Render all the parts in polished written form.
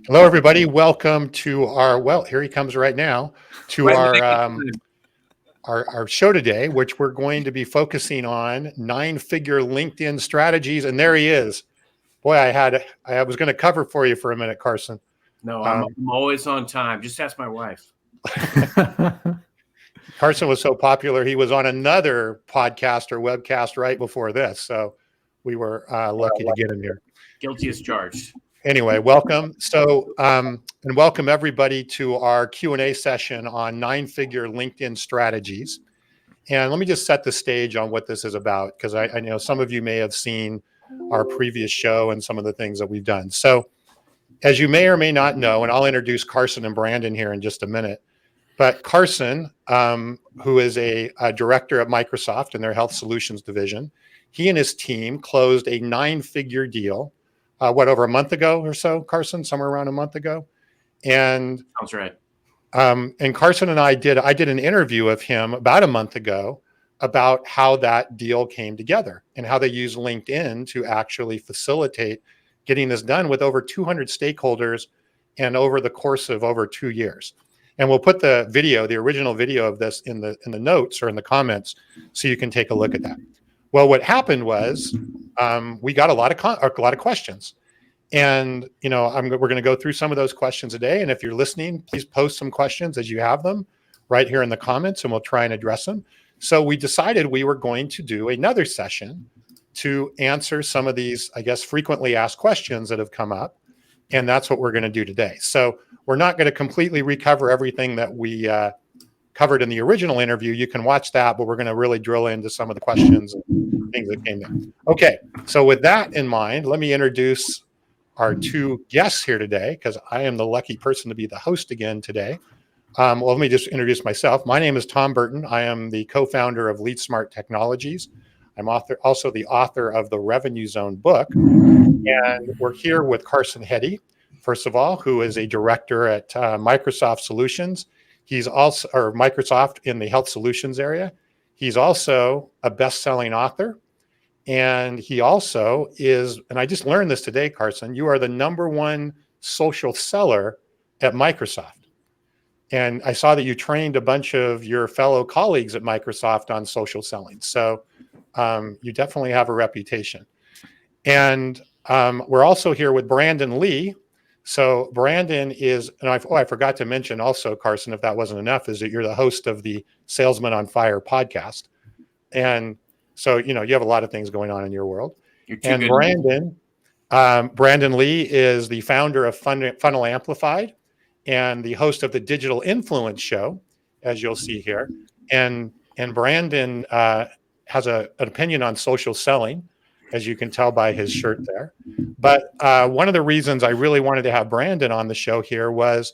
Hello, everybody. Welcome to our, well, here he comes right now, to our show today, which we're going to be focusing on 9-figure LinkedIn strategies. And there he is. Boy, I was going to cover for you for a minute, Carson. No, I'm always on time. Just ask my wife. Carson was so popular, he was on another podcast or webcast right before this. So we were lucky to get him here. Guilty as charged. Anyway, welcome. So, and welcome everybody to our Q&A session on 9-figure LinkedIn strategies. And let me just set the stage on what this is about, because I know some of you may have seen our previous show and some of the things that we've done. So as you may or may not know, and I'll introduce Carson and Brandon here in just a minute, but Carson, who is a director at Microsoft in their Health Solutions division, he and his team closed a 9-figure deal over a month ago or so, Carson, somewhere around a month ago. And sounds right. And Carson and I did an interview of him about a month ago about how that deal came together and how they use LinkedIn to actually facilitate getting this done with over 200 stakeholders and over the course of over 2 years. And we'll put the original video of this in the notes or in the comments so you can take a look at that. Well, what happened was we got a lot of questions, and we're going to go through some of those questions today. And if you're listening, please post some questions as you have them right here in the comments, and we'll try and address them. So we decided we were going to do another session to answer some of these, I guess, frequently asked questions that have come up, and that's what we're going to do today. So we're not going to completely recover everything that we covered in the original interview. You can watch that, but we're going to really drill into some of the questions and things that came there. Okay, so with that in mind, let me introduce our two guests here today, because I am the lucky person to be the host again today. Well, let me just introduce myself. My name is Tom Burton. I am the co-founder of Lead Smart Technologies. I'm also the author of the Revenue Zone book. And we're here with Carson Heady, first of all, who is a director at Microsoft Solutions. He's also, or Microsoft in the health solutions area. He's also a best-selling author. And he also is, and I just learned this today, Carson, you are the #1 social seller at Microsoft. And I saw that you trained a bunch of your fellow colleagues at Microsoft on social selling. So you definitely have a reputation. And we're also here with Brandon Lee. So Brandon is, and I forgot to mention also, Carson, if that wasn't enough, is that you're the host of the Salesman on Fire podcast. And so, you have a lot of things going on in your world. And Brandon Lee is the founder of FunnelAmplified and the host of the Digital Influence Show, as you'll see here. And Brandon has an opinion on social selling, as you can tell by his shirt there. But one of the reasons I really wanted to have Brandon on the show here was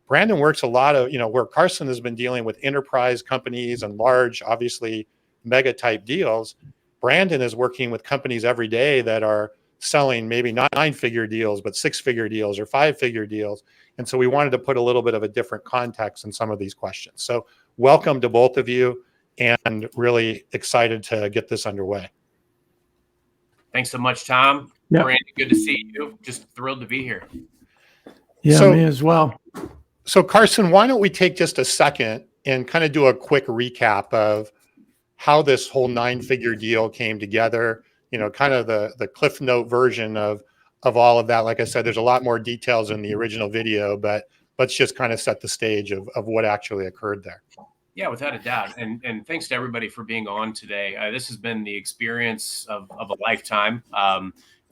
Brandon works a lot of, where Carson has been dealing with enterprise companies and large, obviously, mega type deals. Brandon is working with companies every day that are selling maybe not 9-figure deals, but 6-figure deals or 5-figure deals. And so we wanted to put a little bit of a different context in some of these questions. So welcome to both of you, and really excited to get this underway. Thanks so much, Tom. Yep. Brandon, good to see you. Just thrilled to be here. Yeah, me as well. So Carson, why don't we take just a second and kind of do a quick recap of how this whole 9-figure deal came together, kind of the Cliff Note version of all of that. Like I said, there's a lot more details in the original video, but let's just kind of set the stage of what actually occurred there. Yeah, without a doubt. And thanks to everybody for being on today. This has been the experience of a lifetime,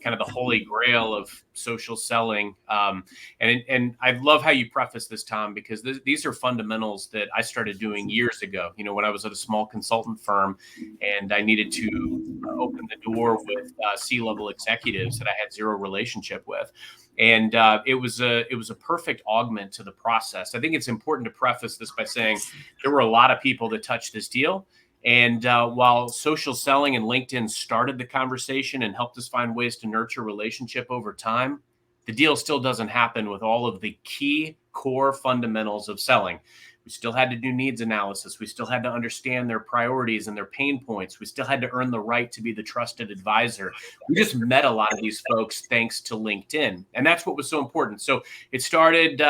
kind of the holy grail of social selling. And I love how you preface this, Tom, because these are fundamentals that I started doing years ago, when I was at a small consultant firm and I needed to open the door with C-level executives that I had zero relationship with. And it was a perfect augment to the process. I think it's important to preface this by saying there were a lot of people that touched this deal. And while social selling and LinkedIn started the conversation and helped us find ways to nurture relationship over time, the deal still doesn't happen with all of the key core fundamentals of selling. We still had to do needs analysis. We still had to understand their priorities and their pain points. We still had to earn the right to be the trusted advisor. We just met a lot of these folks thanks to LinkedIn. And that's what was so important. So it started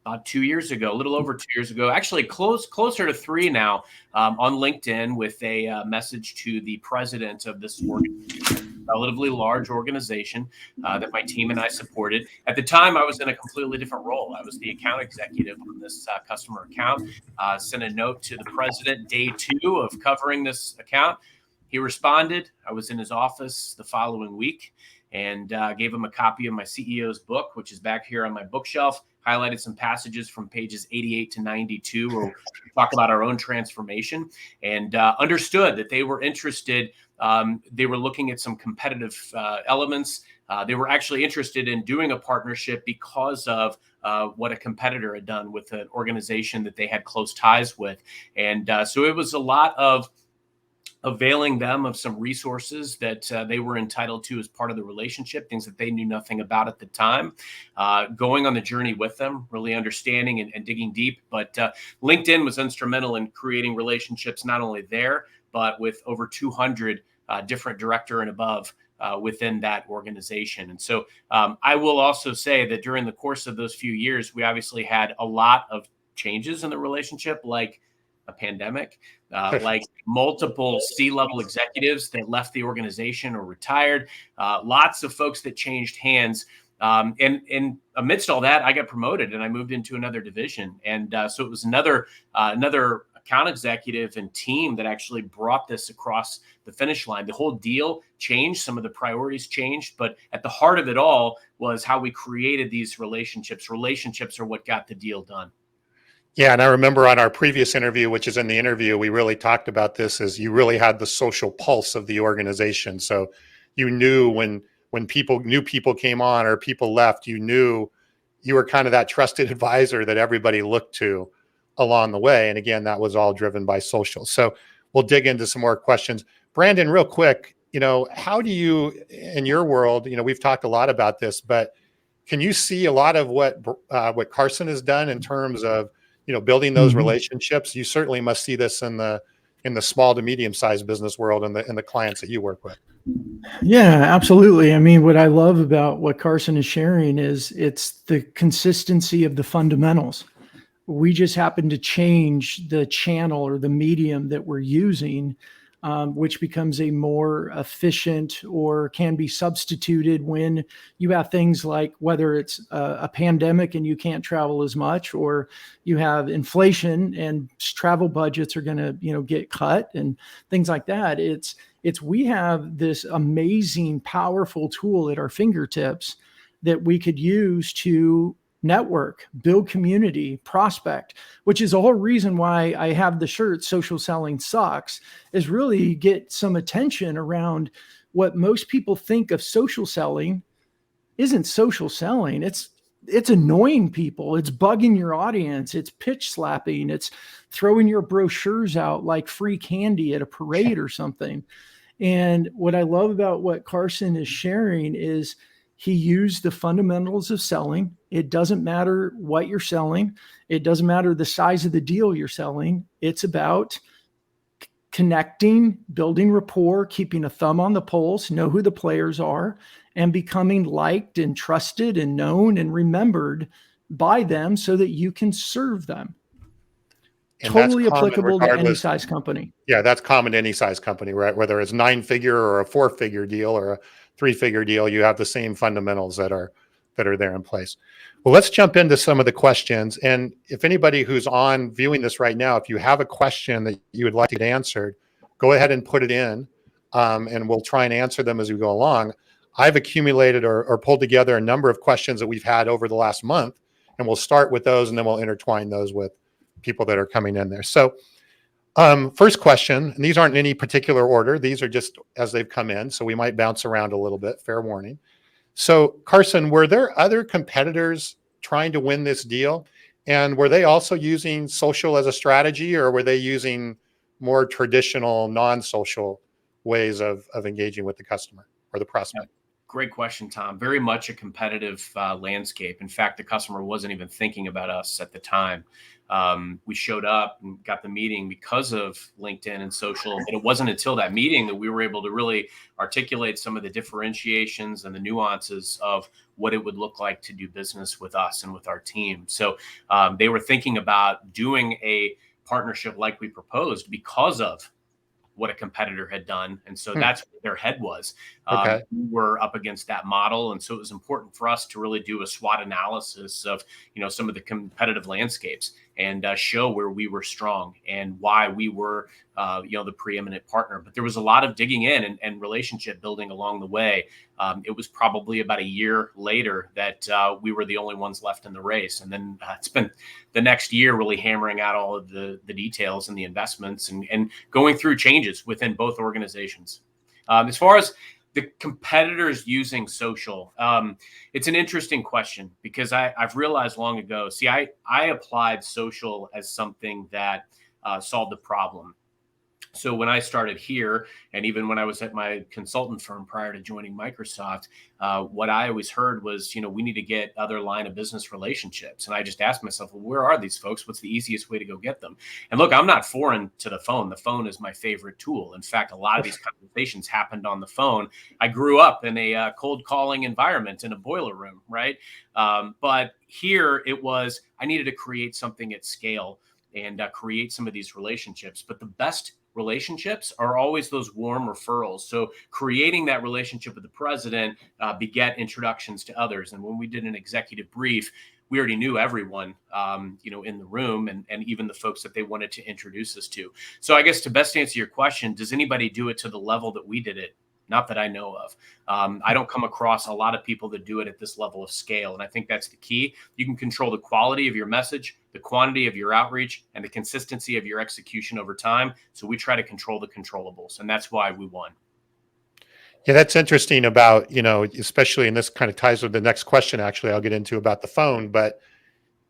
about 2 years ago, a little over 2 years ago, actually closer to 3 now, on LinkedIn with a message to the president of this relatively large organization that my team and I supported. At the time, I was in a completely different role. I was the account executive on this customer account. Sent a note to the president day 2 of covering this account. He responded. I was in his office the following week and gave him a copy of my CEO's book, which is back here on my bookshelf. Highlighted some passages from pages 88 to 92 where we talk about our own transformation, and understood that they were interested. They were looking at some competitive elements. They were actually interested in doing a partnership because of what a competitor had done with an organization that they had close ties with. And so it was a lot of availing them of some resources that they were entitled to as part of the relationship, things that they knew nothing about at the time, going on the journey with them, really understanding and digging deep. But LinkedIn was instrumental in creating relationships, not only there, but with over 200 different director and above within that organization. And so I will also say that during the course of those few years, we obviously had a lot of changes in the relationship, like a pandemic, like multiple C-level executives that left the organization or retired, lots of folks that changed hands. And amidst all that, I got promoted and I moved into another division. And so it was another account executive and team that actually brought this across the finish line. The whole deal changed. Some of the priorities changed, but at the heart of it all was how we created these relationships. Relationships are what got the deal done. Yeah, and I remember on our previous interview, which is in the interview, we really talked about this, as you really had the social pulse of the organization. So you knew when new people came on or people left, you knew you were kind of that trusted advisor that everybody looked to along the way. And again, that was all driven by social. So we'll dig into some more questions. Brandon, real quick, how do you, in your world, we've talked a lot about this, but can you see a lot of what Carson has done in terms of building those relationships? You certainly must see this in the small to medium sized business world and the clients that you work with. Yeah, absolutely. I mean, what I love about what Carson is sharing is it's the consistency of the fundamentals. We just happen to change the channel or the medium that we're using, which becomes a more efficient or can be substituted when you have things like whether it's a pandemic and you can't travel as much, or you have inflation and travel budgets are going to, get cut and things like that. We have this amazing, powerful tool at our fingertips that we could use to network, build community, prospect, which is the whole reason why I have the shirt Social Selling Sucks, is really get some attention around what most people think of social selling isn't social selling. It's annoying people. It's bugging your audience. It's pitch slapping. It's throwing your brochures out like free candy at a parade or something. And what I love about what Carson is sharing is he used the fundamentals of selling. It doesn't matter what you're selling. It doesn't matter the size of the deal you're selling. It's about connecting, building rapport, keeping a thumb on the pulse, know who the players are, and becoming liked and trusted and known and remembered by them so that you can serve them. And totally applicable to any size company. Yeah, that's common to any size company, right? Whether it's 9-figure or a 4-figure deal or a 3-figure deal, you have the same fundamentals that are there in place. Well, let's jump into some of the questions. And if anybody who's on viewing this right now, if you have a question that you would like to get answered, go ahead and put it in, and we'll try and answer them as we go along. I've accumulated or pulled together a number of questions that we've had over the last month, and we'll start with those, and then we'll intertwine those with people that are coming in there. So first question, and these aren't in any particular order. These are just as they've come in. So we might bounce around a little bit, fair warning. So Carson, were there other competitors trying to win this deal? And were they also using social as a strategy, or were they using more traditional non-social ways of engaging with the customer or the prospect? Great question, Tom. Very much a competitive landscape. In fact, the customer wasn't even thinking about us at the time. We showed up and got the meeting because of LinkedIn and social, but it wasn't until that meeting that we were able to really articulate some of the differentiations and the nuances of what it would look like to do business with us and with our team. So they were thinking about doing a partnership like we proposed because of what a competitor had done. And so that's what their head was. Okay. We were up against that model. And so it was important for us to really do a SWOT analysis of, some of the competitive landscapes and show where we were strong and why we were, the preeminent partner. But there was a lot of digging in and relationship building along the way. It was probably about a year later that we were the only ones left in the race. And then it's been the next year really hammering out all of the details and the investments and going through changes within both organizations. As far as the competitors using social, it's an interesting question because I've realized long ago, I applied social as something that solved the problem. So when I started here, and even when I was at my consultant firm prior to joining Microsoft, what I always heard was, we need to get other line of business relationships. And I just asked myself, well, where are these folks? What's the easiest way to go get them? And look, I'm not foreign to the phone. The phone is my favorite tool. In fact, a lot of these conversations happened on the phone. I grew up in a cold calling environment in a boiler room, right? But here it was, I needed to create something at scale and create some of these relationships. But the best relationships are always those warm referrals. So creating that relationship with the president beget introductions to others. And when we did an executive brief, we already knew everyone, in the room and even the folks that they wanted to introduce us to. So I guess to best answer your question, does anybody do it to the level that we did it? Not that I know of. I don't come across a lot of people that do it at this level of scale. And I think that's the key. You can control the quality of your message, the quantity of your outreach, and the consistency of your execution over time. So we try to control the controllables. And that's why we won. Yeah, that's interesting about, especially, and this kind of ties with the next question, actually, I'll get into about the phone, but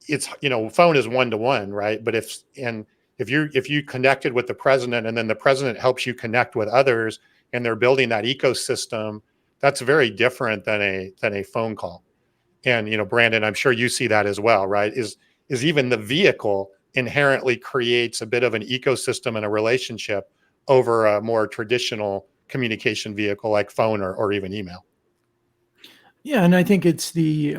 it's, phone is one-to-one, right? But if you connected with the president and then the president helps you connect with others and they're building that ecosystem, that's very different than a phone call. And, Brandon, I'm sure you see that as well, right? Is even the vehicle inherently creates a bit of an ecosystem and a relationship over a more traditional communication vehicle like phone or even email. Yeah, and I think it's the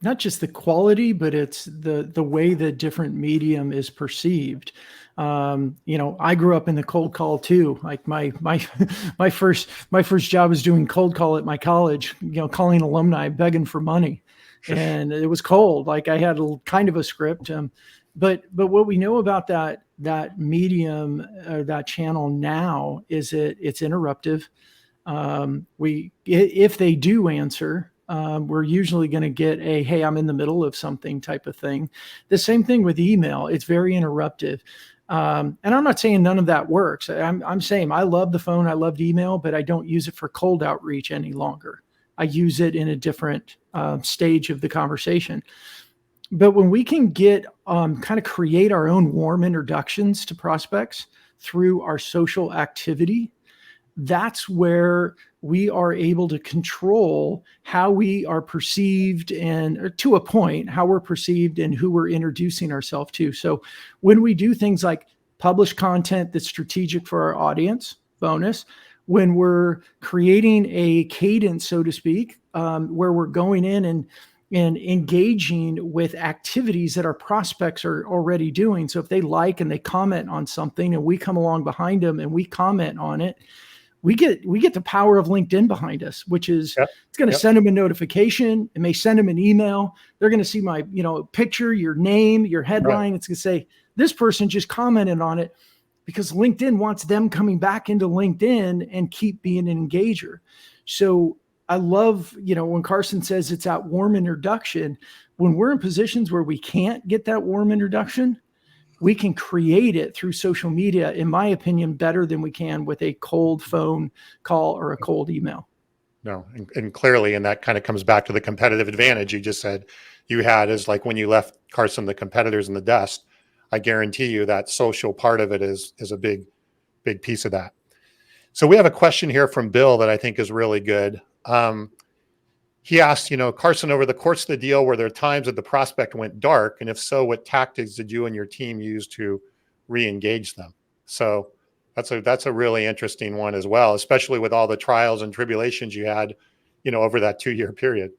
not just the quality, but it's the way that different medium is perceived. I grew up in the cold call too. Like my first job was doing cold call at my college, calling alumni, begging for money. And it was cold. Like I had kind of a script. But what we know about that medium, that channel now is it's interruptive. If they do answer, we're usually going to get a, hey, I'm in the middle of something type of thing. The same thing with email. It's very interruptive. And I'm not saying none of that works. I'm saying I love the phone. I loved email, but I don't use it for cold outreach any longer. I use it in a different stage of the conversation. But when we can get kind of create our own warm introductions to prospects through our social activity, that's where we are able to control how we are perceived and to a point, how we're perceived and who we're introducing ourselves to. So when we do things like publish content that's strategic for our audience, bonus, when we're creating a cadence, so to speak, where we're going in and engaging with activities that our prospects are already doing. So if they like and they comment on something and we come along behind them and we comment on it, we get the power of LinkedIn behind us, which is it's going to send them a notification. It may send them an email. They're going to see my, picture, your name, your headline. Right. It's going to say, this person just commented on it, because LinkedIn wants them coming back into LinkedIn and keep being an engager. So I love, when Carson says it's that warm introduction, when we're in positions where we can't get that warm introduction, we can create it through social media, in my opinion, better than we can with a cold phone call or a cold email. No, and clearly, and that kind of comes back to the competitive advantage you just said you had, is like when you left Carson, the competitors in the dust. I guarantee you that social part of it is a big piece of that. So we have a question here from Bill that I think is really good. He asked, Carson, over the course of the deal, were there times that the prospect went dark? And if so, what tactics did you and your team use to re-engage them? So that's a really interesting one as well, especially with all the trials and tribulations you had, over that 2-year period.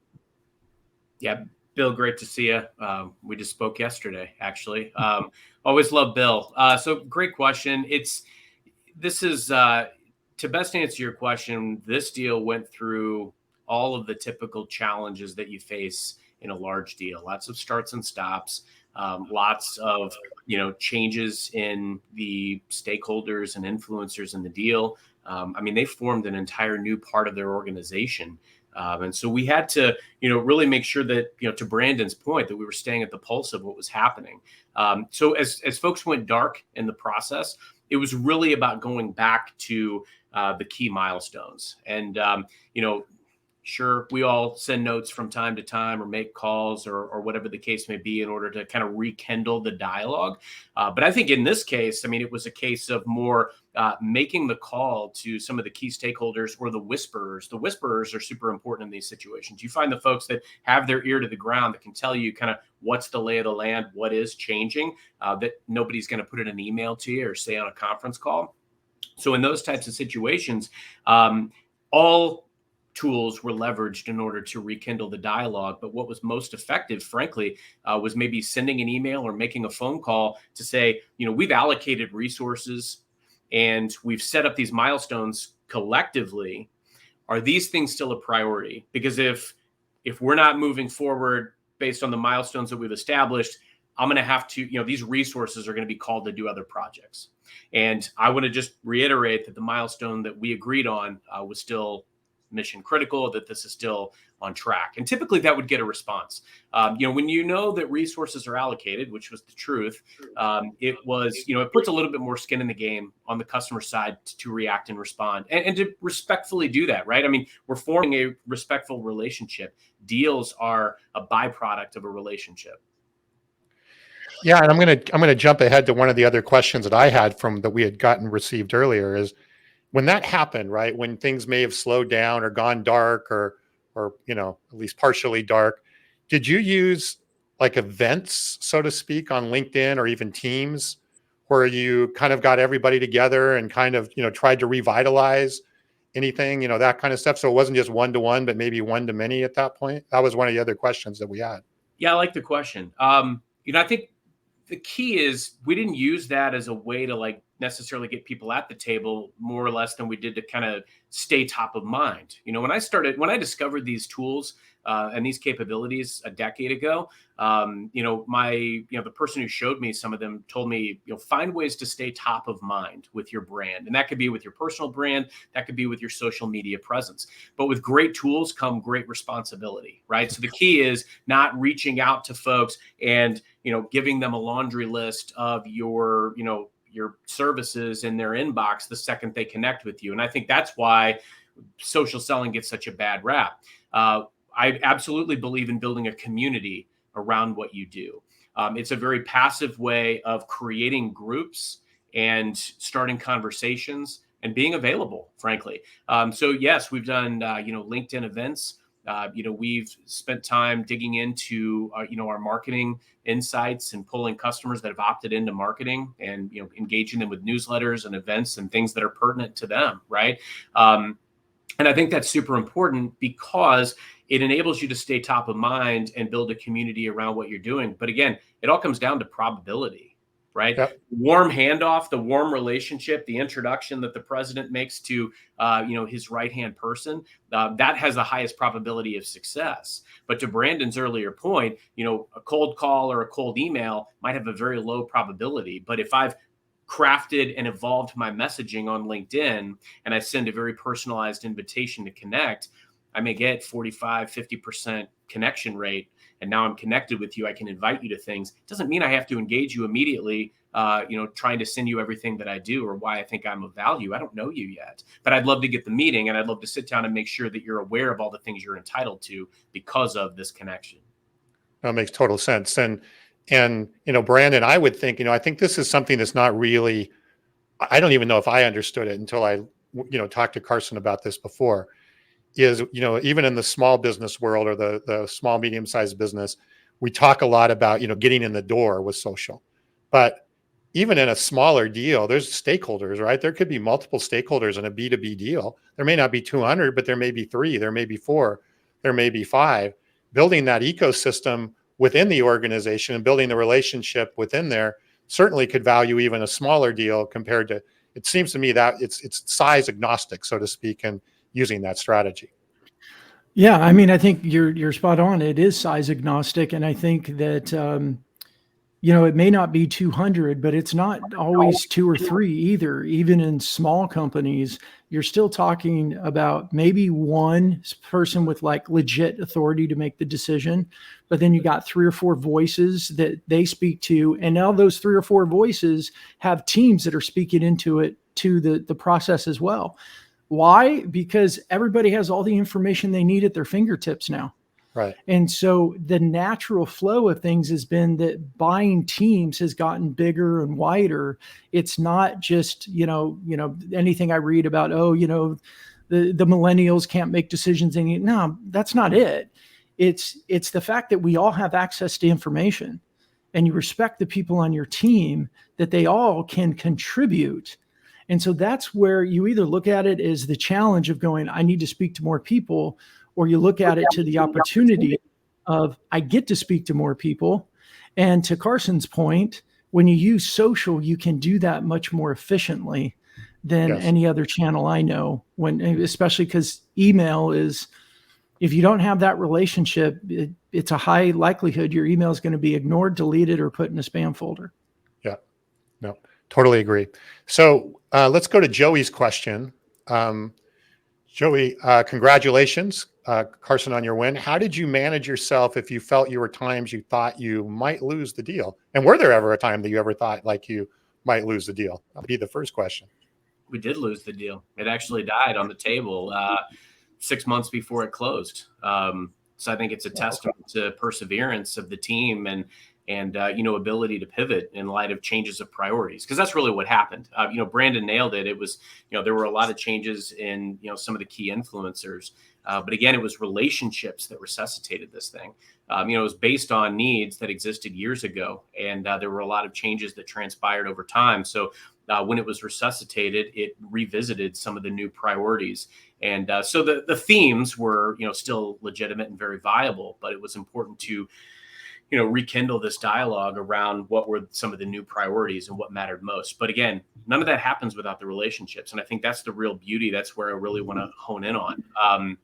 Yeah, Bill, great to see you. We just spoke yesterday, actually. Always love Bill. So great question. To best answer your question, this deal went through all of the typical challenges that you face in a large deal. Lots of starts and stops, lots of changes in the stakeholders and influencers in the deal. They formed an entire new part of their organization. And so we had to, really make sure that, to Brandon's point, that we were staying at the pulse of what was happening. So as folks went dark in the process, it was really about going back to the key milestones. And, sure, we all send notes from time to time or make calls or whatever the case may be in order to kind of rekindle the dialogue. But I think in this case, it was a case of more making the call to some of the key stakeholders or the whisperers. The whisperers are super important in these situations. You find the folks that have their ear to the ground that can tell you kind of what's the lay of the land, what is changing, that nobody's going to put in an email to you or say on a conference call. So in those types of situations, all tools were leveraged in order to rekindle the dialogue. But what was most effective, frankly, was maybe sending an email or making a phone call to say, we've allocated resources and we've set up these milestones collectively. Are these things still a priority? Because if we're not moving forward based on the milestones that we've established, I'm going to have to, these resources are going to be called to do other projects. And I want to just reiterate that the milestone that we agreed on was still mission critical, that this is still on track. And typically that would get a response. When that resources are allocated, which was the truth, it puts a little bit more skin in the game on the customer side to react and respond and to respectfully do that, right? We're forming a respectful relationship. Deals are a byproduct of a relationship. Yeah, and I'm gonna jump ahead to one of the other questions that I had that we had received earlier is, when that happened, right, when things may have slowed down or gone dark or at least partially dark, did you use like events, so to speak, on LinkedIn or even Teams, where you kind of got everybody together and kind of, tried to revitalize anything, that kind of stuff? So it wasn't just one-to-one, but maybe one-to-many at that point? That was one of the other questions that we had. Yeah, I like the question. I think the key is we didn't use that as a way to necessarily get people at the table, more or less than we did to kind of stay top of mind. When I discovered these tools and these capabilities a decade ago, the person who showed me some of them told me, find ways to stay top of mind with your brand. And that could be with your personal brand, that could be with your social media presence. But with great tools come great responsibility, right? So the key is not reaching out to folks and, giving them a laundry list of your services in their inbox the second they connect with you. And I think that's why social selling gets such a bad rap. I absolutely believe in building a community around what you do. It's a very passive way of creating groups and starting conversations and being available, frankly. So yes, we've done, LinkedIn events. We've spent time digging into, our marketing insights and pulling customers that have opted into marketing and, engaging them with newsletters and events and things that are pertinent to them. Right. And I think that's super important because it enables you to stay top of mind and build a community around what you're doing. But again, it all comes down to probability, right? Yep. Warm handoff, the warm relationship, the introduction that the president makes to, his right-hand person, that has the highest probability of success. But to Brandon's earlier point, a cold call or a cold email might have a very low probability. But if I've crafted and evolved my messaging on LinkedIn and I send a very personalized invitation to connect, I may get 45, 50% connection rate. And now I'm connected with you. I can invite you to things. It doesn't mean I have to engage you immediately, trying to send you everything that I do or why I think I'm of value. I don't know you yet, but I'd love to get the meeting and I'd love to sit down and make sure that you're aware of all the things you're entitled to because of this connection. That makes total sense. And Brandon, I would think, I think this is something that's not really, I don't even know if I understood it until I talked to Carson about this before, is, even in the small business world or the small, medium-sized business, we talk a lot about, getting in the door with social. But even in a smaller deal, there's stakeholders, right? There could be multiple stakeholders in a B2B deal. There may not be 200, but there may be 3, there may be 4, there may be 5. Building that ecosystem within the organization and building the relationship within there certainly could value even a smaller deal compared to, it seems to me that it's size agnostic, so to speak, and using that strategy. Yeah, I mean, I think you're spot on. It is size agnostic, and I think that it may not be 200, but it's not always 2 or 3 either. Even in small companies, you're still talking about maybe one person with like legit authority to make the decision, but then you got 3 or 4 voices that they speak to, and now those 3 or 4 voices have teams that are speaking into it to the process as well. Why? Because everybody has all the information they need at their fingertips now. Right. And so the natural flow of things has been that buying teams has gotten bigger and wider. It's not just, anything I read about, the millennials can't make decisions. No, that's not it. It's the fact that we all have access to information, and you respect the people on your team, that they all can contribute. And so that's where you either look at it as the challenge of going, I need to speak to more people, or you look at it to the opportunity of, I get to speak to more people. And to Carson's point, when you use social, you can do that much more efficiently than any other channel I know, especially because email is, if you don't have that relationship, it's a high likelihood your email is going to be ignored, deleted, or put in a spam folder. Yeah, no, totally agree. So let's go to Joey's question. Joey, congratulations, Carson, on your win. How did you manage yourself if you felt you were times you thought you might lose the deal? And were there ever a time that you ever thought like you might lose the deal? That'll be the first question. We did lose the deal. It actually died on the table 6 months before it closed. So I think it's a testament to perseverance of the team and ability to pivot in light of changes of priorities, because that's really what happened. Brandon nailed it. It was, there were a lot of changes in, some of the key influencers. But again, it was relationships that resuscitated this thing. It was based on needs that existed years ago. And there were a lot of changes that transpired over time. So when it was resuscitated, it revisited some of the new priorities. And so the themes were, still legitimate and very viable, but it was important to rekindle this dialogue around what were some of the new priorities and what mattered most. But again, none of that happens without the relationships. And I think that's the real beauty. That's where I really want to hone in on.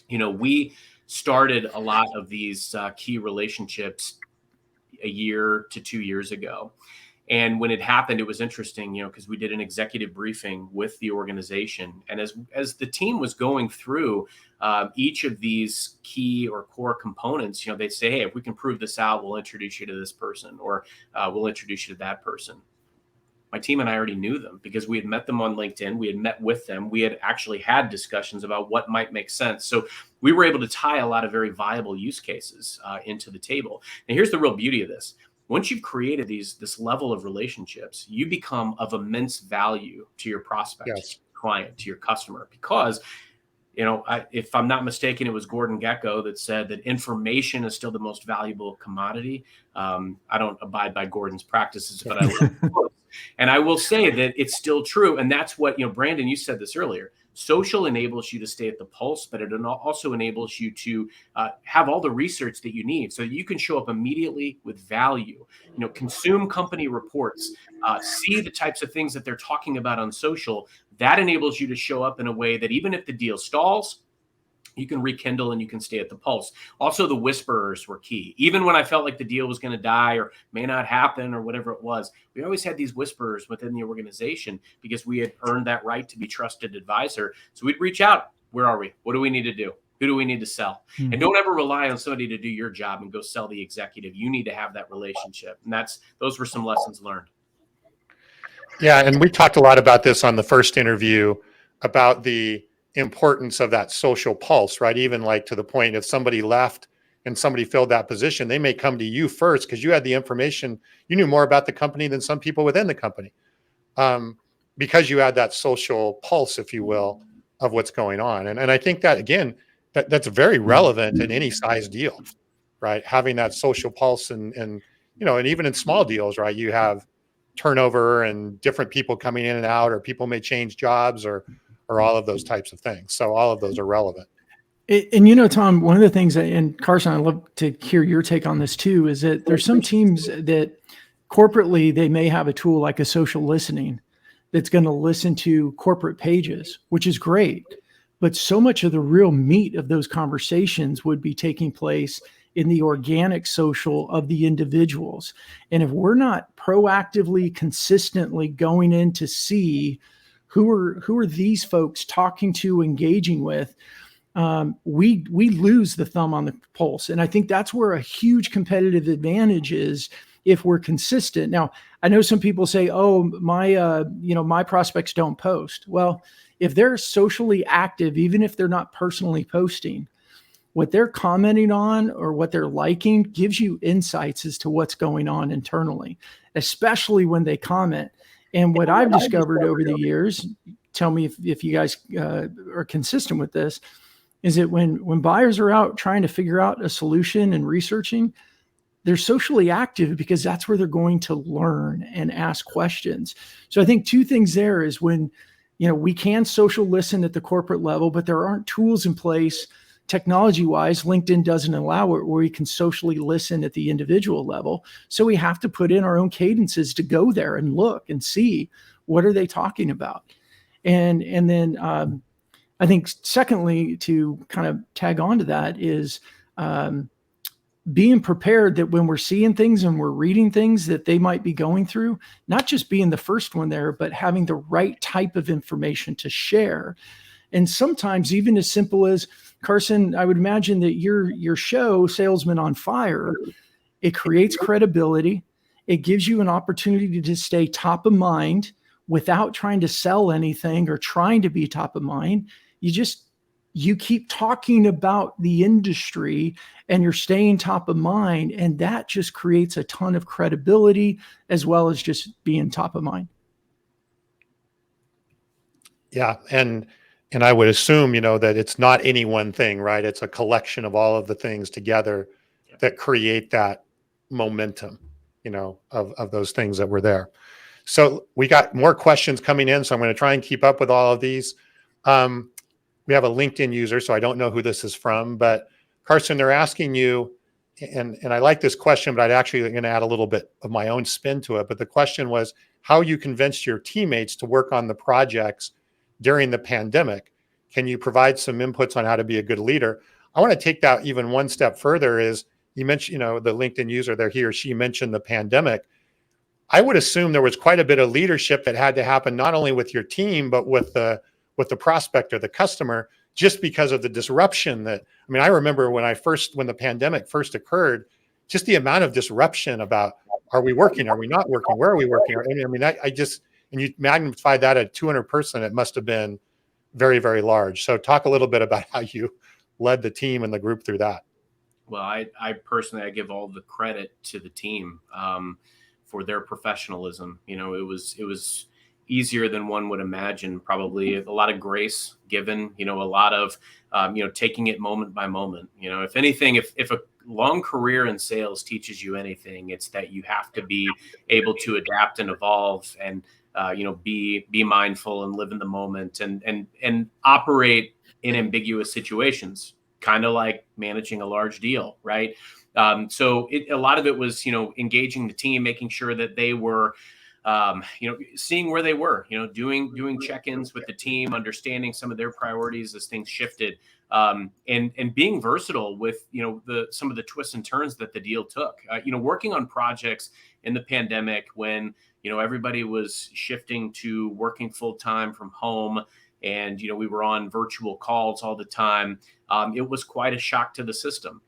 We started a lot of these key relationships a year to 2 years ago. And when it happened, it was interesting, because we did an executive briefing with the organization. And as the team was going through each of these key or core components, they'd say, hey, if we can prove this out, we'll introduce you to this person, or we'll introduce you to that person. My team and I already knew them because we had met them on LinkedIn. We had met with them. We had actually had discussions about what might make sense. So we were able to tie a lot of very viable use cases into the table. And here's the real beauty of this. Once you've created this level of relationships, you become of immense value to your prospect, to your client, to your customer, because, if I'm not mistaken, it was Gordon Gekko that said that information is still the most valuable commodity. I don't abide by Gordon's practices, but I love it. And I will say that it's still true. And that's what, Brandon, you said this earlier. Social enables you to stay at the pulse, but it also enables you to have all the research that you need so that you can show up immediately with value, consume company reports, see the types of things that they're talking about on social. That enables you to show up in a way that even if the deal stalls, you can rekindle and you can stay at the pulse. Also, the whisperers were key. Even when I felt like the deal was going to die or may not happen or whatever it was, we always had these whisperers within the organization because we had earned that right to be trusted advisor. So we'd reach out. Where are we? What do we need to do? Who do we need to sell? Mm-hmm. And don't ever rely on somebody to do your job and go sell the executive. You need to have that relationship. And those were some lessons learned. Yeah. And we talked a lot about this on the first interview about the importance of that social pulse, right? Even like to the point, if somebody left and somebody filled that position, they may come to you first because you had the information. You knew more about the company than some people within the company. because you had that social pulse, if you will, of what's going on. And I think that, again, that's very relevant in any size deal, right? Having that social pulse and even in small deals, right? You have turnover and different people coming in and out, or people may change jobs, or all of those types of things. So all of those are relevant. And Tom, one of the things and Carson, I'd love to hear your take on this too, is that there's some teams that corporately, they may have a tool like a social listening that's going to listen to corporate pages, which is great. But so much of the real meat of those conversations would be taking place in the organic social of the individuals. And if we're not proactively, consistently going in to see who are these folks talking to, engaging with, we lose the thumb on the pulse. And I think that's where a huge competitive advantage is if we're consistent. Now, I know some people say, oh, my prospects don't post. Well, if they're socially active, even if they're not personally posting, what they're commenting on or what they're liking gives you insights as to what's going on internally, especially when they comment. And what I've discovered over the years, tell me if you guys are consistent with this, is that when buyers are out trying to figure out a solution and researching, they're socially active because that's where they're going to learn and ask questions. So I think two things there is when, we can social listen at the corporate level, but there aren't tools in place technology-wise. LinkedIn doesn't allow it where we can socially listen at the individual level. So we have to put in our own cadences to go there and look and see what are they talking about. And then I think secondly, to kind of tag on to that is being prepared that when we're seeing things and we're reading things that they might be going through, not just being the first one there, but having the right type of information to share. And sometimes even as simple as, Carson, I would imagine that your show, Salesman on Fire, it creates credibility. It gives you an opportunity to stay top of mind without trying to sell anything or trying to be top of mind. You keep talking about the industry and you're staying top of mind. And that just creates a ton of credibility as well as just being top of mind. Yeah. And I would assume, that it's not any one thing, right? It's a collection of all of the things together that create that momentum, of those things that were there. So we got more questions coming in. So I'm going to try and keep up with all of these. We have a LinkedIn user, so I don't know who this is from, but Carson, they're asking you, and I like this question, but I'd actually going to add a little bit of my own spin to it. But the question was how you convinced your teammates to work on the projects during the pandemic. Can you provide some inputs on how to be a good leader? I want to take that even one step further. Is you mentioned, the LinkedIn user there, he or she mentioned the pandemic. I would assume there was quite a bit of leadership that had to happen, not only with your team, but with the prospect or the customer, just because of the disruption I remember when the pandemic first occurred, just the amount of disruption about, are we working? Are we not working? Where are we working? And you magnify that at 200 person, it must've been very, very large. So talk a little bit about how you led the team and the group through that. Well, I personally, I give all the credit to the team for their professionalism. It was easier than one would imagine. Probably a lot of grace given. A lot of taking it moment by moment. If anything, if a long career in sales teaches you anything, it's that you have to be able to adapt and evolve and be mindful and live in the moment and operate in ambiguous situations, kind of like managing a large deal, right? So a lot of it was, engaging the team, making sure that they were, seeing where they were, doing check-ins with the team, understanding some of their priorities as things shifted, and being versatile with, some of the twists and turns that the deal took, working on projects in the pandemic when, everybody was shifting to working full-time from home and, we were on virtual calls all the time. It was quite a shock to the system.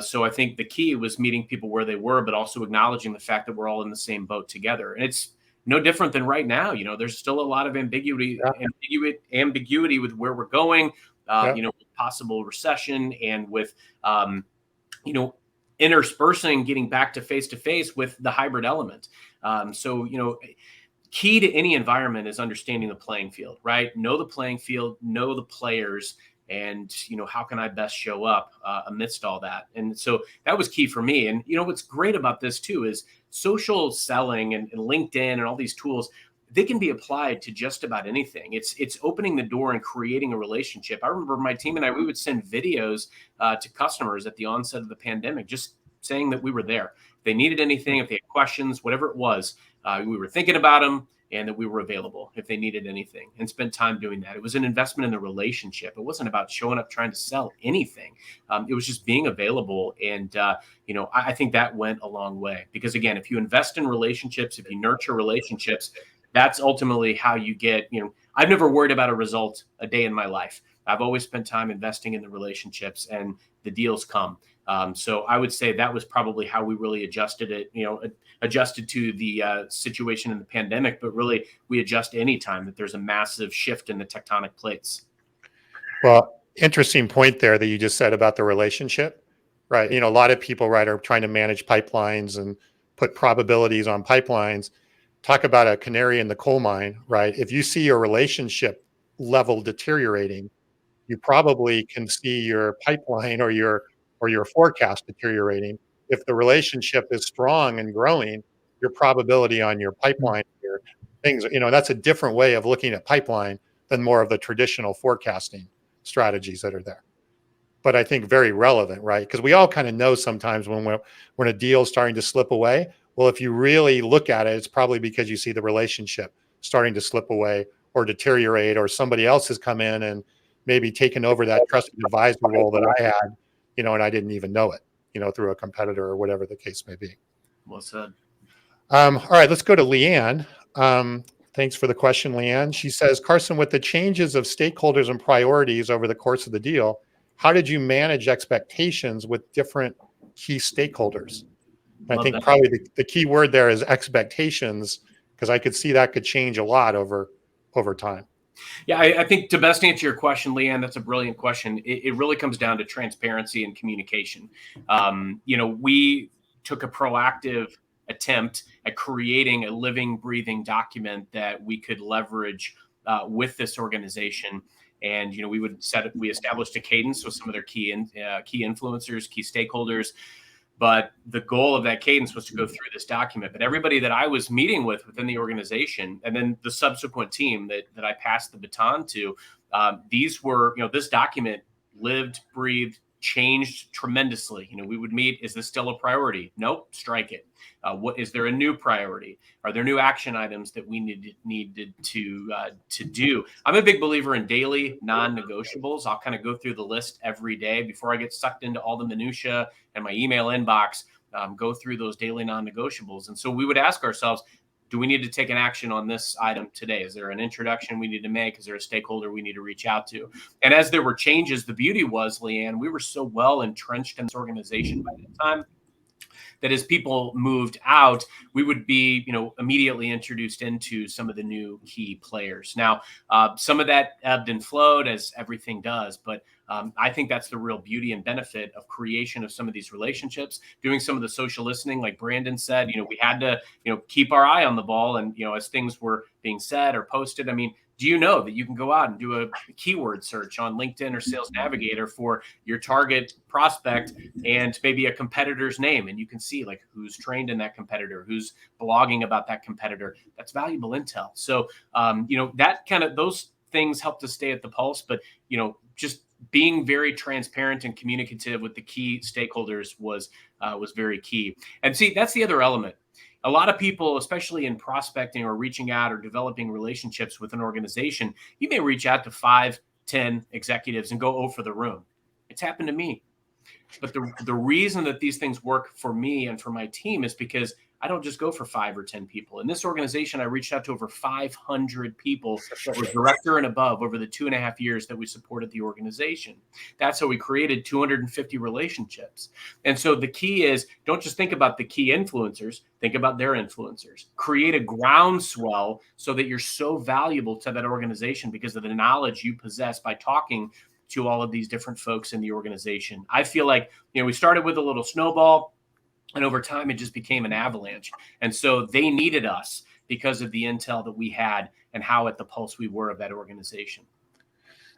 So I think the key was meeting people where they were, but also acknowledging the fact that we're all in the same boat together. And it's no different than right now. There's still a lot of ambiguity with where we're going, with possible recession and with, interspersing, getting back to face with the hybrid element. So, key to any environment is understanding the playing field, right? Know the playing field, know the players, and how can I best show up amidst all that? And so that was key for me. And what's great about this too is social selling and LinkedIn and all these tools. They can be applied to just about anything. It's opening the door and creating a relationship. I remember my team and I, we would send videos to customers at the onset of the pandemic, just saying that we were there. If they needed anything, if they had questions, whatever it was, we were thinking about them, and that we were available if they needed anything, and spent time doing that. It was an investment in the relationship. It wasn't about showing up trying to sell anything. It was just being available. And, I think that went a long way, because again, if you invest in relationships, if you nurture relationships, that's ultimately how you get, I've never worried about a result a day in my life. I've always spent time investing in the relationships, and the deals come. So I would say that was probably how we really adjusted it, adjusted to the situation in the pandemic, but really we adjust anytime that there's a massive shift in the tectonic plates. Well, interesting point there that you just said about the relationship, right? A lot of people, right, are trying to manage pipelines and put probabilities on pipelines. Talk about a canary in the coal mine, right? If you see your relationship level deteriorating, you probably can see your pipeline or your forecast deteriorating. If the relationship is strong and growing, your probability on your pipeline, your things, that's a different way of looking at pipeline than more of the traditional forecasting strategies that are there. But I think very relevant, right? Because we all kind of know sometimes when a deal is starting to slip away. Well, if you really look at it, it's probably because you see the relationship starting to slip away or deteriorate, or somebody else has come in and maybe taken over that trusted advisor role that I had, and I didn't even know it, through a competitor or whatever the case may be. Well said. All right, let's go to Leanne. Thanks for the question, Leanne. She says, Carson, with the changes of stakeholders and priorities over the course of the deal, how did you manage expectations with different key stakeholders? I think that. probably the key word there is expectations, because I could see that could change a lot over time. Yeah, I think to best answer your question, Leanne, that's a brilliant question. It really comes down to transparency and communication. We took a proactive attempt at creating a living, breathing document that we could leverage with this organization. And we established a cadence with some of their key influencers, key stakeholders. But the goal of that cadence was to go through this document. But everybody that I was meeting with within the organization, and then the subsequent team that I passed the baton to, these were, this document lived, breathed, changed tremendously. We would meet. Is this still a priority? Nope. Strike it. What is there a new priority? Are there new action items that we needed to do? I'm a big believer in daily non-negotiables. I'll kind of go through the list every day before I get sucked into all the minutia and my email inbox. Go through those daily non-negotiables, and so we would ask ourselves, do we need to take an action on this item today? Is there an introduction we need to make? Is there a stakeholder we need to reach out to? And as there were changes, the beauty was, Leanne, we were so well entrenched in this organization by the time that as people moved out, we would be, immediately introduced into some of the new key players. Now, some of that ebbed and flowed, as everything does, but I think that's the real beauty and benefit of creation of some of these relationships, doing some of the social listening, like Brandon said. We had to, keep our eye on the ball, and as things were being said or posted. I mean, do you know that you can go out and do a keyword search on LinkedIn or Sales Navigator for your target prospect and maybe a competitor's name, and you can see like who's trained in that competitor, who's blogging about that competitor? That's valuable intel. So, that kind of, those things help to stay at the pulse, but, just being very transparent and communicative with the key stakeholders was very key. And see, that's the other element. A lot of people, especially in prospecting or reaching out or developing relationships with an organization, you may reach out to 5, 10 executives and go over the room. It's happened to me. But the reason that these things work for me and for my team is because I don't just go for 5 or 10 people. In this organization, I reached out to over 500 people that were director and above over the 2.5 years that we supported the organization. That's how we created 250 relationships. And so the key is, don't just think about the key influencers, think about their influencers. Create a groundswell so that you're so valuable to that organization because of the knowledge you possess by talking to all of these different folks in the organization. I feel like, we started with a little snowball, and over time, it just became an avalanche. And so they needed us because of the intel that we had and how at the pulse we were of that organization.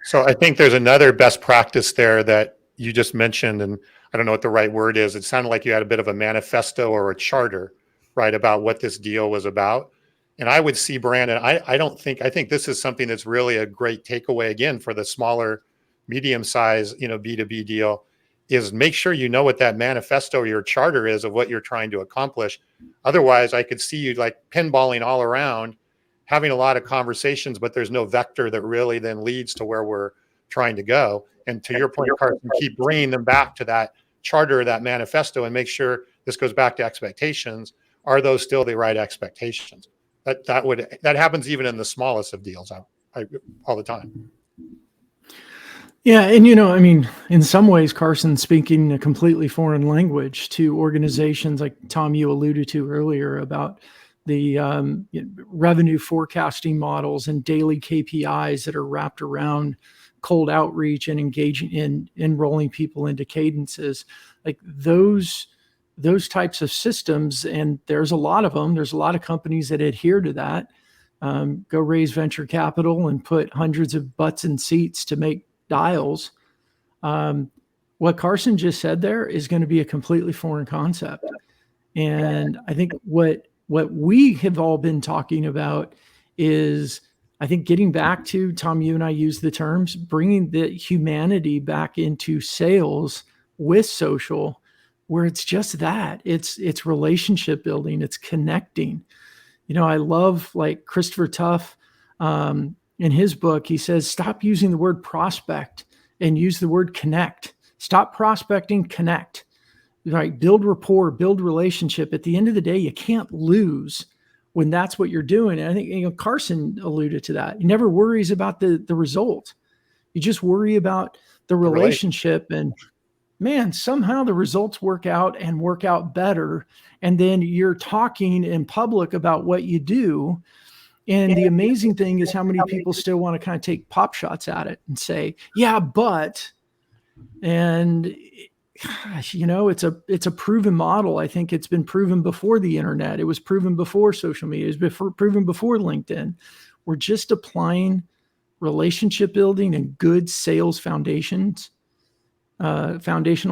So I think there's another best practice there that you just mentioned, and I don't know what the right word is. It sounded like you had a bit of a manifesto or a charter, right, about what this deal was about. And I would see, Brandon, I think this is something that's really a great takeaway again for the smaller, medium-sized, B2B deal, is make sure you know what that manifesto or your charter is of what you're trying to accomplish. Otherwise, I could see you like pinballing all around, having a lot of conversations, but there's no vector that really then leads to where we're trying to go. And to your point, Carson, keep bringing them back to that charter, that manifesto, and make sure this goes back to expectations. Are those still the right expectations? That happens even in the smallest of deals, all the time. Yeah. And, I mean, in some ways, Carson's speaking a completely foreign language to organizations like Tom, you alluded to earlier about the revenue forecasting models and daily KPIs that are wrapped around cold outreach and engaging in enrolling people into cadences, like those types of systems. And there's a lot of them. There's a lot of companies that adhere to that. Go raise venture capital and put hundreds of butts in seats to make dials. What Carson just said there is going to be a completely foreign concept. And I think what we have all been talking about is, I think, getting back to, Tom, you and I use the terms, bringing the humanity back into sales with social, where it's just that it's relationship building, it's connecting. I love, like, Christopher Tuff, in his book, he says, stop using the word prospect and use the word connect. Stop prospecting, connect. Right? Build rapport, build relationship. At the end of the day, you can't lose when that's what you're doing. And I think, Carson alluded to that. He never worries about the result. You just worry about the relationship. And man, somehow the results work out and work out better. And then you're talking in public about what you do. And the amazing thing is how many people still want to kind of take pop shots at it and say, yeah, but, and gosh, it's a proven model. I think it's been proven before the internet. It was proven before social media. It was proven before LinkedIn. We're just applying relationship building and good sales foundational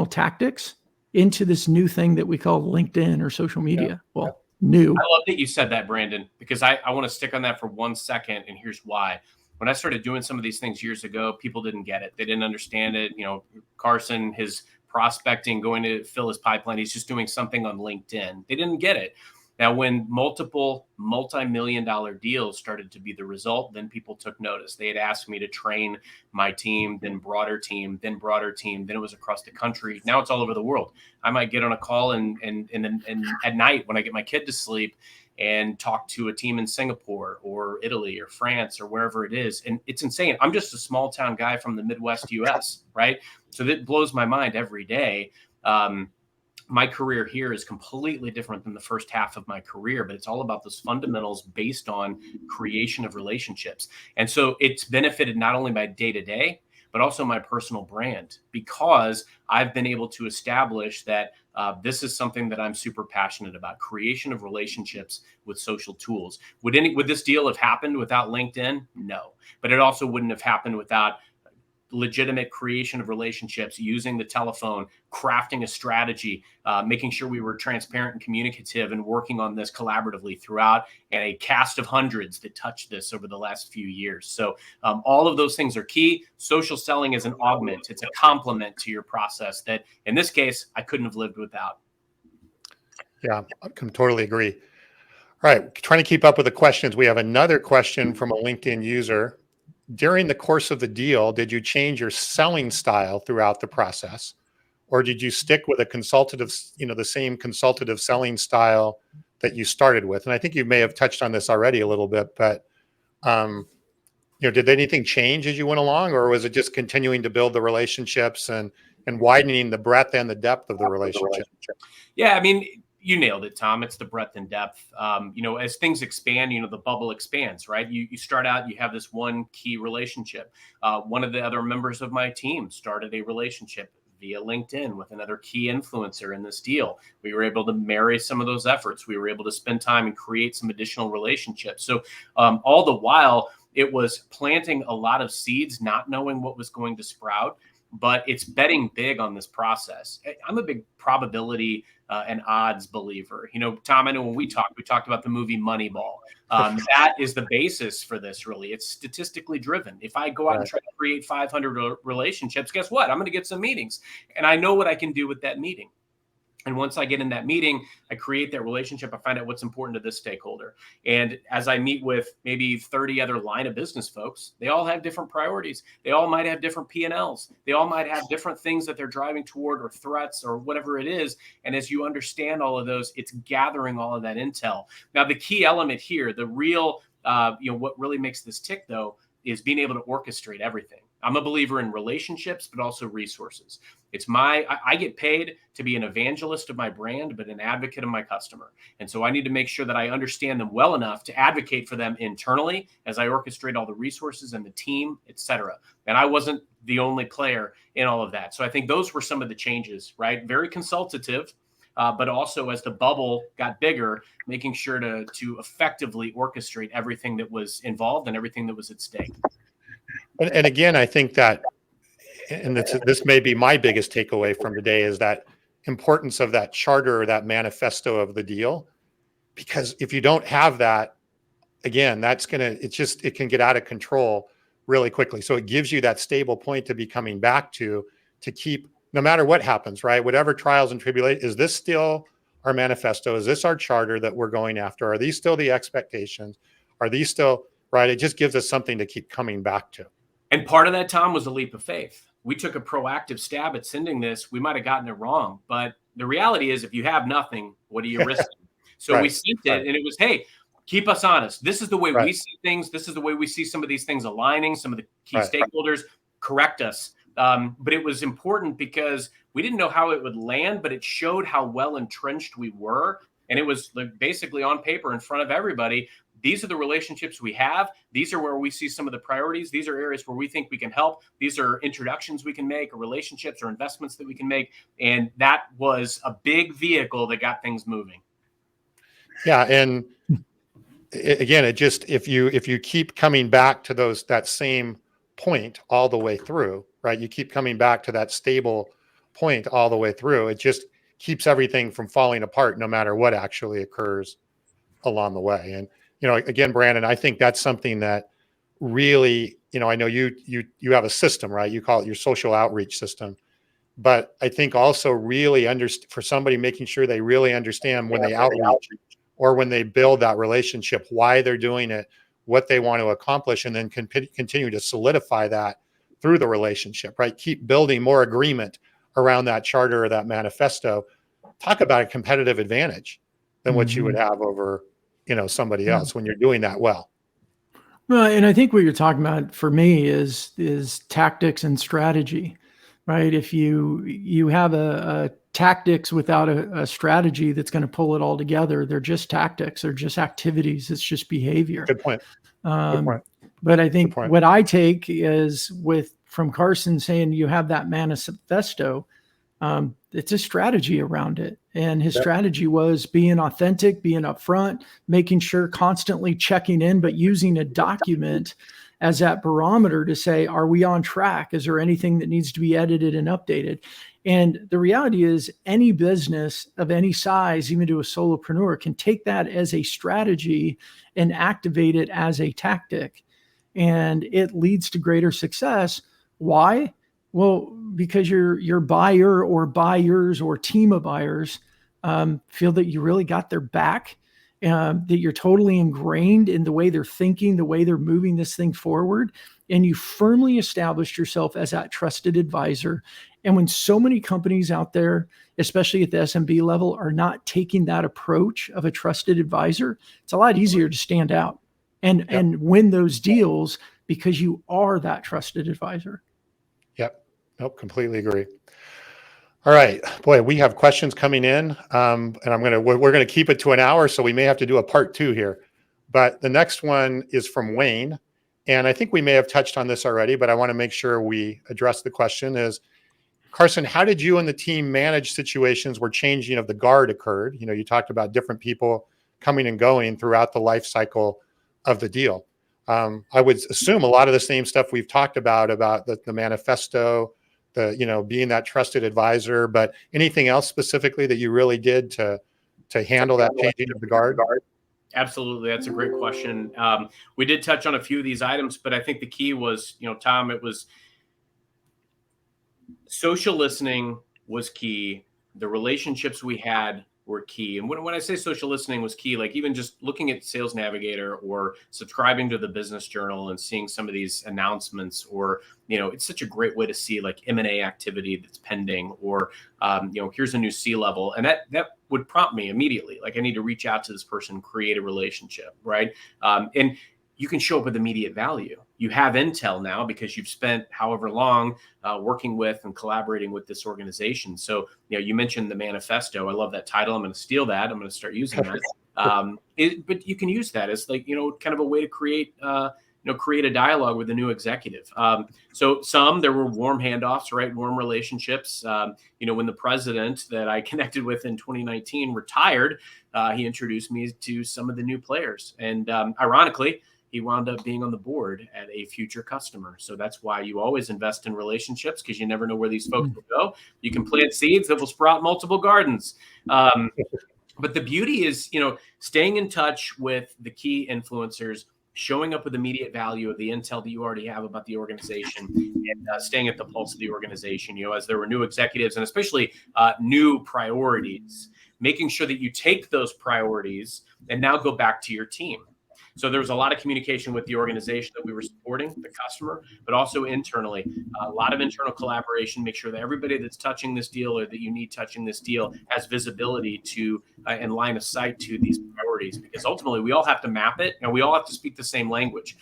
tactics into this new thing that we call LinkedIn or social media. Yeah. Well, new. I love that you said that, Brandon, because I want to stick on that for 1 second. And here's why. When I started doing some of these things years ago, people didn't get it. They didn't understand it. Carson, his prospecting, going to fill his pipeline, he's just doing something on LinkedIn. They didn't get it. Now, when multiple multi-million-dollar deals started to be the result, then people took notice. They had asked me to train my team, then broader team, then it was across the country. Now it's all over the world. I might get on a call and at night when I get my kid to sleep and talk to a team in Singapore or Italy or France or wherever it is. And it's insane. I'm just a small town guy from the Midwest US, right? So that blows my mind every day. My career here is completely different than the first half of my career, but it's all about those fundamentals based on creation of relationships. And so it's benefited not only my day-to-day, but also my personal brand, because I've been able to establish that this is something that I'm super passionate about: creation of relationships with social tools. Would this deal have happened without LinkedIn? No, but it also wouldn't have happened without legitimate creation of relationships, using the telephone, crafting a strategy, making sure we were transparent and communicative, and working on this collaboratively throughout, and a cast of hundreds that touched this over the last few years. So all of those things are key. Social selling is an augment. It's a complement to your process that, in this case, I couldn't have lived without. Yeah, I can totally agree. All right, trying to keep up with the questions. We have another question from a LinkedIn user. During the course of the deal, did you change your selling style throughout the process, or did you stick with a consultative, the same consultative selling style that you started with? And I think you may have touched on this already a little bit, but did anything change as you went along, or was it just continuing to build the relationships and widening the breadth and the depth of the relationship? Yeah, I mean, you nailed it, Tom. It's the breadth and depth. As things expand, the bubble expands, right? You start out, you have this one key relationship. One of the other members of my team started a relationship via LinkedIn with another key influencer in this deal. We were able to marry some of those efforts. We were able to spend time and create some additional relationships. So all the while, it was planting a lot of seeds, not knowing what was going to sprout, but it's betting big on this process. I'm a big probability and odds believer. You know, Tom, I know when we talked about the movie Moneyball. That is the basis for this, really. It's statistically driven. If I go out and try to create 500 relationships, guess what? I'm going to get some meetings, and I know what I can do with that meeting. And once I get in that meeting, I create that relationship. I find out what's important to this stakeholder. And as I meet with maybe 30 other line of business folks, they all have different priorities. They all might have different P&Ls. They all might have different things that they're driving toward, or threats, or whatever it is. And as you understand all of those, it's gathering all of that intel. Now, the key element here, the real, what really makes this tick, though, is being able to orchestrate everything. I'm a believer in relationships, but also resources. I get paid to be an evangelist of my brand, but an advocate of my customer. And so I need to make sure that I understand them well enough to advocate for them internally as I orchestrate all the resources and the team, et cetera. And I wasn't the only player in all of that. So I think those were some of the changes, right? Very consultative, but also as the bubble got bigger, making sure to effectively orchestrate everything that was involved and everything that was at stake. And again, I think that, and this may be my biggest takeaway from today, is that importance of that charter or that manifesto of the deal. Because if you don't have that, again, it can get out of control really quickly. So it gives you that stable point to be coming back to keep, no matter what happens, right? Whatever trials and tribulations, is this still our manifesto? Is this our charter that we're going after? Are these still the expectations? Are these still, right? It just gives us something to keep coming back to. And part of that, Tom, was a leap of faith. We took a proactive stab at sending this. We might have gotten it wrong, but the reality is, if you have nothing, what are you risking? So we sent it, and it was, hey, keep us honest. This is the way we see things. This is the way we see some of these things aligning, some of the key stakeholders. Correct us. But it was important because we didn't know how it would land, but it showed how well entrenched we were. And it was basically on paper in front of everybody. These are the relationships we have. These are where we see some of the priorities. These are areas where we think we can help. These are introductions we can make, or relationships or investments that we can make. And that was a big vehicle that got things moving. Yeah. And again, if you keep coming back to that same point all the way through, right? You keep coming back to that stable point all the way through. It just keeps everything from falling apart, no matter what actually occurs along the way. And, again, Brandon, I think that's something that really, I know you have a system, right? You call it your social outreach system, but I think also really for somebody, making sure they really understand when they outreach or when they build that relationship, why they're doing it, what they want to accomplish, and then continue to solidify that through the relationship, right? Keep building more agreement around that charter or that manifesto. Talk about a competitive advantage than what you would have over, somebody else when you're doing that well. Well, and I think what you're talking about for me is tactics and strategy, right? If you have a tactics without a strategy that's going to pull it all together, they're just tactics, they're just activities, it's just behavior. Good point. Good point. But I think what I take is from Carson saying you have that manifesto, it's a strategy around it. And his strategy was being authentic, being upfront, making sure constantly checking in, but using a document as that barometer to say, are we on track? Is there anything that needs to be edited and updated? And the reality is, any business of any size, even to a solopreneur, can take that as a strategy and activate it as a tactic. And it leads to greater success. Why? Well, because your buyer or buyers or team of buyers feel that you really got their back, that you're totally ingrained in the way they're thinking, the way they're moving this thing forward, and you firmly established yourself as that trusted advisor. And when so many companies out there, especially at the SMB level, are not taking that approach of a trusted advisor, it's a lot easier to stand out and win those deals because you are that trusted advisor. Yep. Nope. Completely agree. All right, boy, we have questions coming in, and we're going to keep it to an hour, so we may have to do a part 2 here. But the next one is from Wayne, and I think we may have touched on this already, but I want to make sure we address the question. Is Carson, how did you and the team manage situations where changing of the guard occurred? You know, you talked about different people coming and going throughout the life cycle of the deal. I would assume a lot of the same stuff we've talked about the manifesto, being that trusted advisor, but anything else specifically that you really did to handle that changing of the guard? Absolutely. That's a great question. We did touch on a few of these items, but I think the key was, Tom, it was social listening was key. The relationships we had were key. And when I say social listening was key, like even just looking at Sales Navigator or subscribing to the Business Journal and seeing some of these announcements, or, it's such a great way to see like M&A activity that's pending, or, here's a new C-level. And that would prompt me immediately. Like I need to reach out to this person, create a relationship, right? And you can show up with immediate value. You have intel now because you've spent however long working with and collaborating with this organization. So, you mentioned the manifesto. I love that title. I'm going to steal that. I'm going to start using that. But you can use that as like, kind of a way to create a dialogue with a new executive. So there were warm handoffs, right? Warm relationships. When the president that I connected with in 2019 retired, he introduced me to some of the new players. And ironically, he wound up being on the board at a future customer. So that's why you always invest in relationships, because you never know where these folks will go. You can plant seeds that will sprout multiple gardens. But the beauty is, staying in touch with the key influencers, showing up with immediate value of the intel that you already have about the organization, and staying at the pulse of the organization, as there were new executives and especially new priorities, making sure that you take those priorities and now go back to your team. So there was a lot of communication with the organization that we were supporting, the customer, but also internally, a lot of internal collaboration, make sure that everybody that's touching this deal or that you need touching this deal has visibility to and line of sight to these priorities, because ultimately we all have to map it and we all have to speak the same language.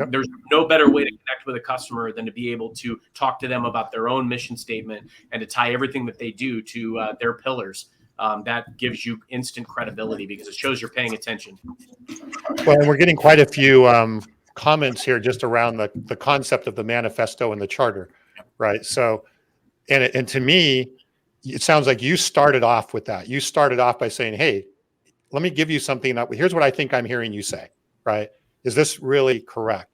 There's no better way to connect with a customer than to be able to talk to them about their own mission statement and to tie everything that they do to their pillars. That gives you instant credibility because it shows you're paying attention. Well, and we're getting quite a few comments here just around the concept of the manifesto and the charter, right? So, and to me, it sounds like you started off with that. You started off by saying, "Hey, let me give you something. Here's what I think I'm hearing you say, right? Is this really correct?"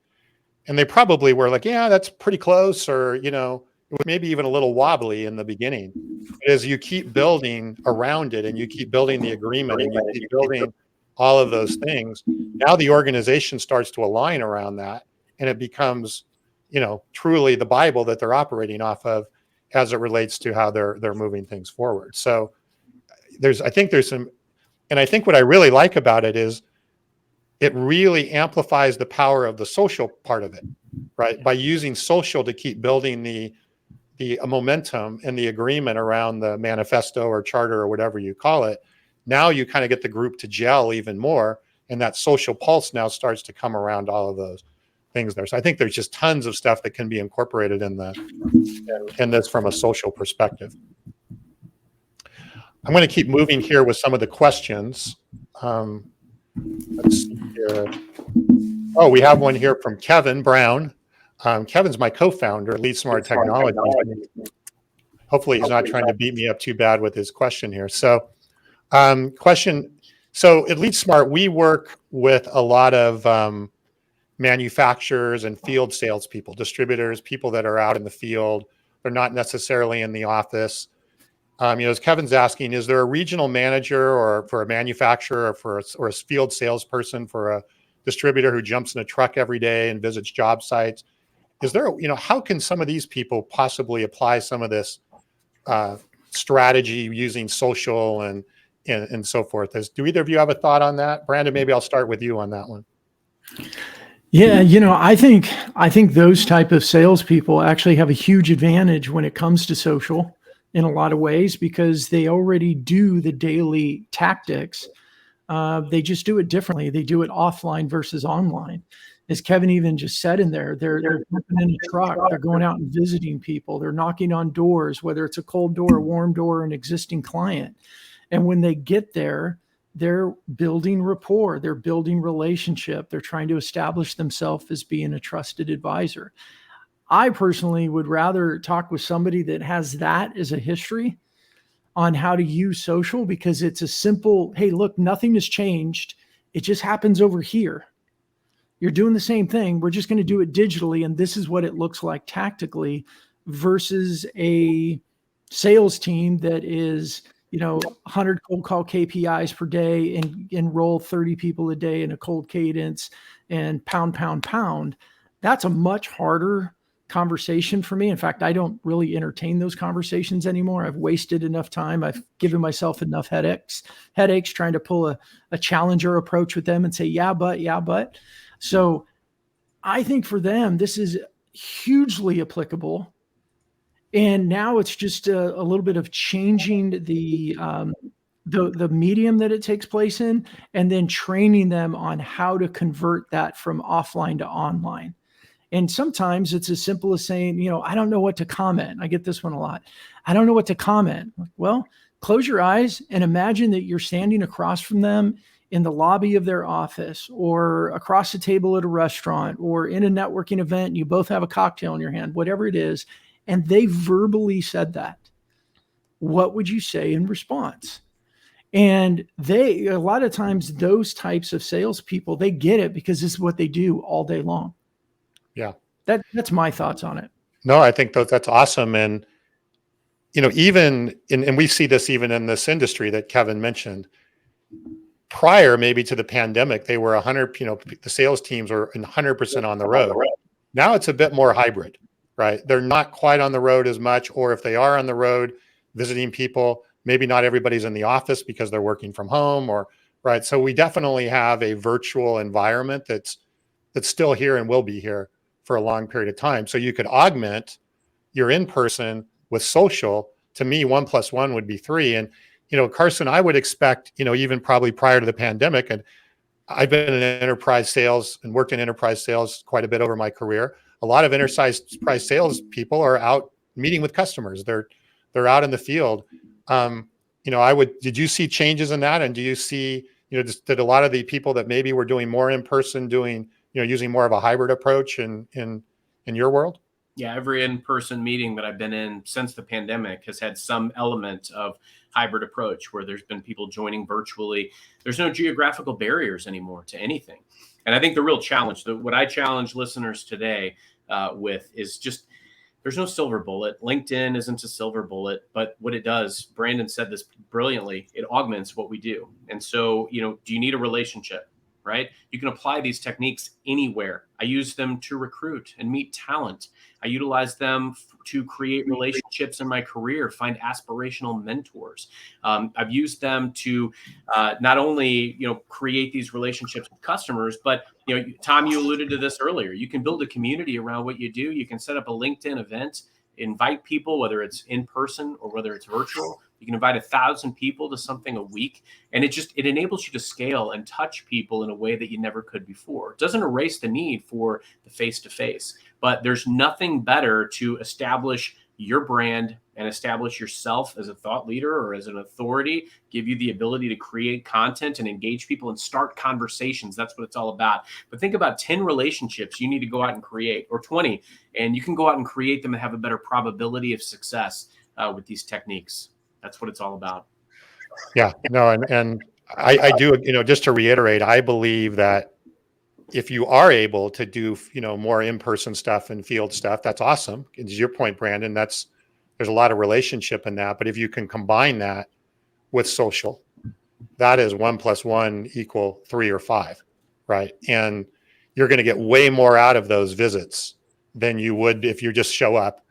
And they probably were like, "Yeah, that's pretty close," or it was maybe even a little wobbly in the beginning. But as you keep building around it and you keep building the agreement and you keep building all of those things, now the organization starts to align around that, and it becomes, truly the Bible that they're operating off of as it relates to how they're moving things forward. So I think what I really like about it is it really amplifies the power of the social part of it, right? By using social to keep building the momentum and the agreement around the manifesto or charter or whatever you call it. Now you kind of get the group to gel even more, and that social pulse now starts to come around all of those things there. So I think there's just tons of stuff that can be incorporated in this from a social perspective. I'm going to keep moving here with some of the questions. Let's see here. Oh, we have one here from Kevin Brown. Kevin's my co-founder at Lead Smart Technology. Hopefully he's not trying to beat me up too bad with his question here. So question. So at Lead Smart, we work with a lot of manufacturers and field salespeople, distributors, people that are out in the field. They're not necessarily in the office. As Kevin's asking, is there a regional manager or for a manufacturer or a field salesperson for a distributor who jumps in a truck every day and visits job sites? Is there, how can some of these people possibly apply some of this strategy using social and so forth? Do either of you have a thought on that? Brandon, maybe I'll start with you on that one. Yeah, I think those type of salespeople actually have a huge advantage when it comes to social in a lot of ways, because they already do the daily tactics. They just do it differently. They do it offline versus online. As Kevin even just said in there, they're jumping in a truck, they're going out and visiting people, they're knocking on doors, whether it's a cold door, a warm door, an existing client. And when they get there, they're building rapport, they're building relationship, they're trying to establish themselves as being a trusted advisor. I personally would rather talk with somebody that has that as a history on how to use social, because it's a simple, hey, look, nothing has changed. It just happens over here. You're doing the same thing. We're just going to do it digitally. And this is what it looks like tactically, versus a sales team that is, 100 cold call KPIs per day and enroll 30 people a day in a cold cadence and pound, pound, pound. That's a much harder conversation for me. In fact, I don't really entertain those conversations anymore. I've wasted enough time. I've given myself enough headaches trying to pull a challenger approach with them and say, yeah, but. So I think for them, this is hugely applicable. And now it's just a little bit of changing the medium that it takes place in, and then training them on how to convert that from offline to online. And sometimes it's as simple as saying, I don't know what to comment. I get this one a lot. I don't know what to comment. Well, close your eyes and imagine that you're standing across from them in the lobby of their office, or across the table at a restaurant, or in a networking event, and you both have a cocktail in your hand, whatever it is, and they verbally said that. What would you say in response? And a lot of times, those types of salespeople, they get it because this is what they do all day long. Yeah. That's my thoughts on it. No, I think that's awesome. And, even and we see this even in this industry that Kevin mentioned. Prior maybe to the pandemic, they were 100, the sales teams were 100% on the road. Now it's a bit more hybrid, right? They're not quite on the road as much, or if they are on the road visiting people, maybe not everybody's in the office because they're working from home, or right. So we definitely have a virtual environment that's still here and will be here for a long period of time. So you could augment your in-person with social. To me, 1 + 1 would be 3. And, Carson, I would expect, even probably prior to the pandemic, and I've been in enterprise sales and worked in enterprise sales quite a bit over my career. A lot of enterprise sales people are out meeting with customers. They're out in the field. Did you see changes in that? And do you see, that a lot of the people that maybe were doing more in person, using more of a hybrid approach in your world? Yeah, every in-person meeting that I've been in since the pandemic has had some element of hybrid approach, where there's been people joining virtually. There's no geographical barriers anymore to anything. And I think the real challenge, what I challenge listeners today with, is just, there's no silver bullet. LinkedIn isn't a silver bullet, but what it does, Brandon said this brilliantly, it augments what we do. And so, do you need a relationship? Right? You can apply these techniques anywhere. I use them to recruit and meet talent. I utilize them to create relationships in my career, find aspirational mentors. I've used them to not only, create these relationships with customers, but, Tom, you alluded to this earlier. You can build a community around what you do. You can set up a LinkedIn event, invite people, whether it's in person or whether it's virtual. You can invite 1,000 people to something a week, and it enables you to scale and touch people in a way that you never could before. It doesn't erase the need for the face-to-face, but there's nothing better to establish your brand and establish yourself as a thought leader or as an authority, give you the ability to create content and engage people and start conversations. That's what it's all about. But think about 10 relationships you need to go out and create, or 20, and you can go out and create them and have a better probability of success with these techniques. That's what it's all about. Yeah, no. And I do, just to reiterate, I believe that if you are able to do, more in-person stuff and field stuff, that's awesome. It's your point, Brandon. There's a lot of relationship in that, but if you can combine that with social, that is 1 + 1 = 3 or 5, right? And you're going to get way more out of those visits than you would if you just show up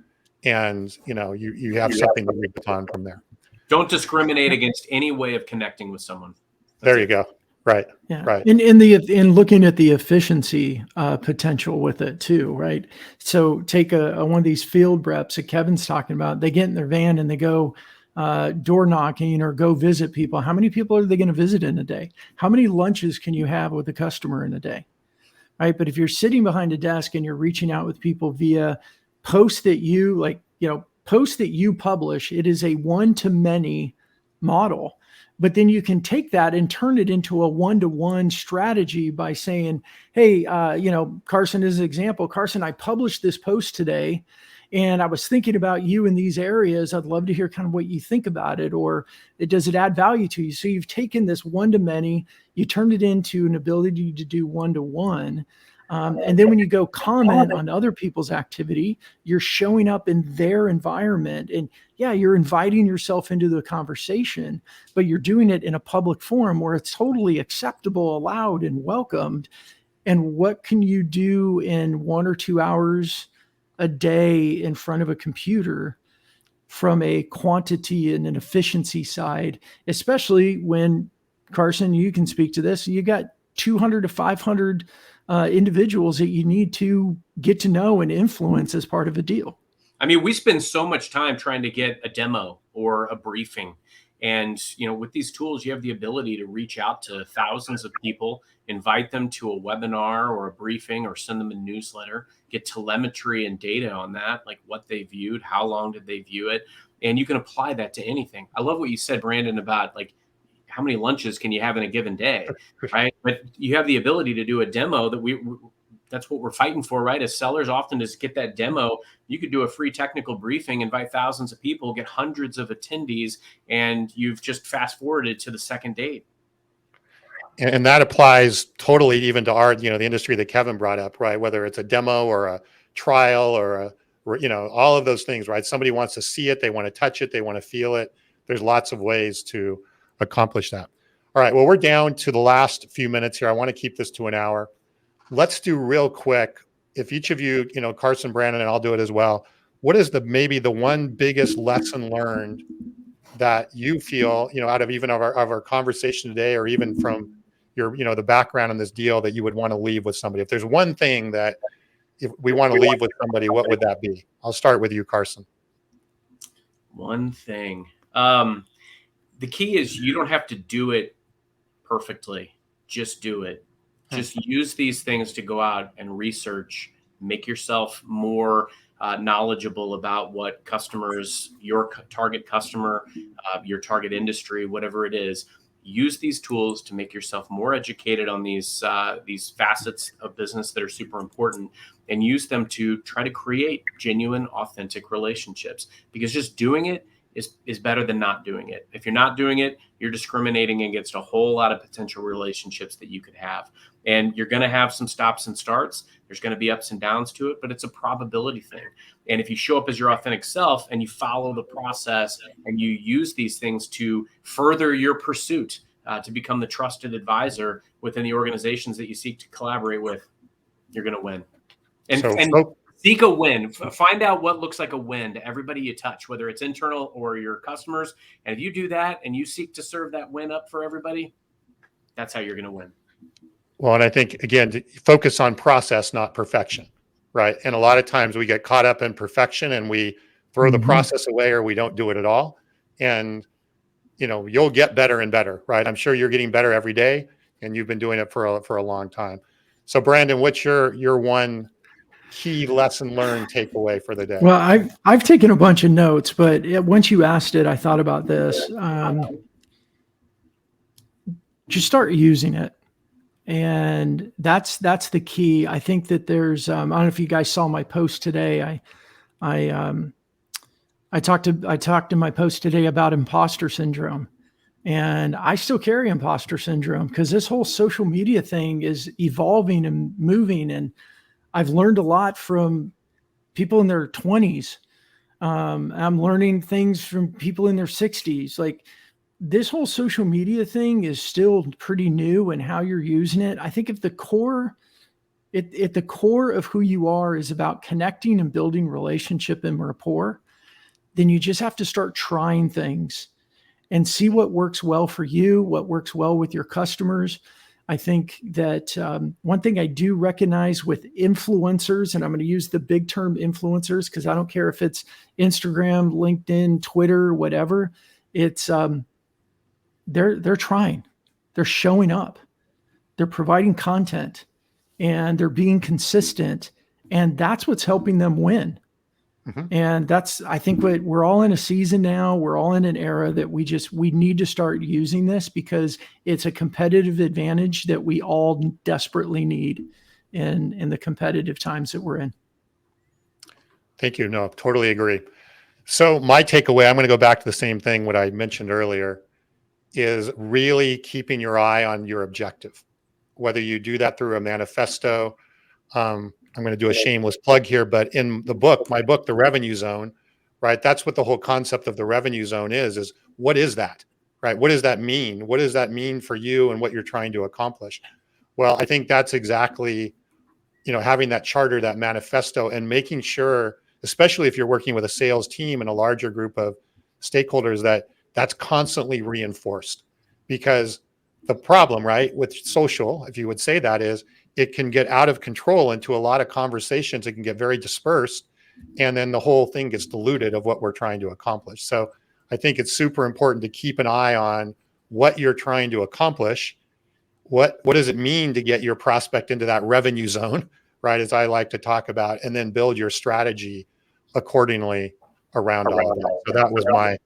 and, you have something to read on from there. Don't discriminate against any way of connecting with someone. There you go. Right. Yeah. Right. In looking at the efficiency potential with it too, right? So take one of these field reps that Kevin's talking about. They get in their van and they go door knocking or go visit people. How many people are they going to visit in a day? How many lunches can you have with a customer in a day? Right. But if you're sitting behind a desk and you're reaching out with people via posts that you publish, it is a one-to-many model. But then you can take that and turn it into a one-to-one strategy by saying, hey, Carson is an example. Carson, I published this post today and I was thinking about you in these areas. I'd love to hear kind of what you think about it, or does it add value to you? So you've taken this one-to-many, you turned it into an ability to do one-to-one. And then when you go comment on other people's activity, you're showing up in their environment, and yeah, you're inviting yourself into the conversation, but you're doing it in a public forum where it's totally acceptable, allowed, and welcomed. And what can you do in 1 or 2 hours a day in front of a computer from a quantity and an efficiency side, especially when, Carson, you can speak to this, you got 200 to 500 individuals that you need to get to know and influence as part of a deal. I mean, we spend so much time trying to get a demo or a briefing. And, with these tools, you have the ability to reach out to thousands of people, invite them to a webinar or a briefing, or send them a newsletter, get telemetry and data on that, like what they viewed, how long did they view it. And you can apply that to anything. I love what you said, Brandon, about like, how many lunches can you have in a given day, right? But you have the ability to do a demo that's what we're fighting for, right? As sellers, often is get that demo. You could do a free technical briefing, invite thousands of people, get hundreds of attendees, and you've just fast forwarded to the second date. And that applies totally even to our, the industry that Kevin brought up, right? Whether it's a demo or a trial or all of those things, right? Somebody wants to see it, they want to touch it, they want to feel it. There's lots of ways to accomplish that. All right. Well, we're down to the last few minutes here. I want to keep this to an hour. Let's do real quick. If each of you, Carson, Brandon, and I'll do it as well. What is maybe the one biggest lesson learned that you feel, out of even of our conversation today, or even from your, the background in this deal, that you would want to leave with somebody? If there's one thing that if we want to leave with somebody, what would that be? I'll start with you, Carson. One thing. The key is you don't have to do it perfectly. Just do it. Just use these things to go out and research, make yourself more knowledgeable about what customers, your target customer, your target industry, whatever it is. Use these tools to make yourself more educated on these facets of business that are super important, and use them to try to create genuine, authentic relationships, because just doing it is better than not doing it. If you're not doing it, you're discriminating against a whole lot of potential relationships that you could have. And you're going to have some stops and starts. There's going to be ups and downs to it, but it's a probability thing. And if you show up as your authentic self and you follow the process and you use these things to further your pursuit to become the trusted advisor within the organizations that you seek to collaborate with, you're going to win. And seek a win. Find out what looks like a win to everybody you touch, whether it's internal or your customers. And if you do that and you seek to serve that win up for everybody, that's how you're going to win. Well, and I think, again, to focus on process, not perfection, right? And a lot of times we get caught up in perfection and we throw the process away, or we don't do it at all. And, you'll get better and better, right? I'm sure you're getting better every day, and you've been doing it for a long time. So, Brandon, what's your one key lesson learned takeaway for the day? Well, I've taken a bunch of notes, but once you asked it, I thought about this. Just start using it. And that's the key. I think that there's, I don't know if you guys saw my post today. I talked in my post today about imposter syndrome, and I still carry imposter syndrome because this whole social media thing is evolving and moving. And I've learned a lot from people in their 20s. I'm learning things from people in their 60s. Like, this whole social media thing is still pretty new, and how you're using it. I think if the core of who you are is about connecting and building relationship and rapport, then you just have to start trying things and see what works well for you, what works well with your customers. I think that one thing I do recognize with influencers, and I'm going to use the big term influencers because I don't care if it's Instagram, LinkedIn, Twitter, whatever. It's they're trying, they're showing up, they're providing content, and they're being consistent, and that's what's helping them win. And that's, I think what we're all in a season now, we're all in an era that we need to start using this because it's a competitive advantage that we all desperately need in the competitive times that we're in. Thank you. No, totally agree. So my takeaway, I'm going to go back to the same thing, what I mentioned earlier, is really keeping your eye on your objective. Whether you do that through a manifesto, I'm going to do a shameless plug here, but in the book, my book, The Revenue Zone, right? That's what the whole concept of the revenue zone is what is that, right? What does that mean? What does that mean for you and what you're trying to accomplish? Well, I think that's exactly, having that charter, that manifesto, and making sure, especially if you're working with a sales team and a larger group of stakeholders, that that's constantly reinforced. Because the problem, right, with social, if you would say that, is it can get out of control into a lot of conversations. It can get very dispersed, and then the whole thing gets diluted of what we're trying to accomplish. So I think it's super important to keep an eye on what you're trying to accomplish. What does it mean to get your prospect into that revenue zone, right, as I like to talk about, and then build your strategy accordingly around all of that. So that was my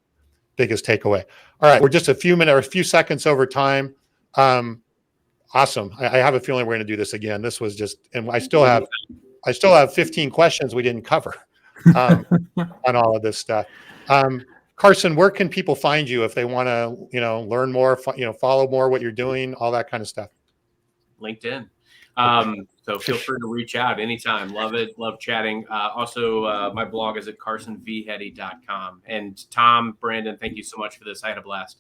biggest takeaway. All right, we're just a few seconds over time. Awesome. I have a feeling we're going to do this again. This was just, and I still have 15 questions we didn't cover on all of this stuff. Carson, where can people find you if they want to, learn more, follow more what you're doing, all that kind of stuff? LinkedIn. So feel free to reach out anytime. Love it. Love chatting. Also, my blog is at carsonvheady.com. And Tom, Brandon, thank you so much for this. I had a blast.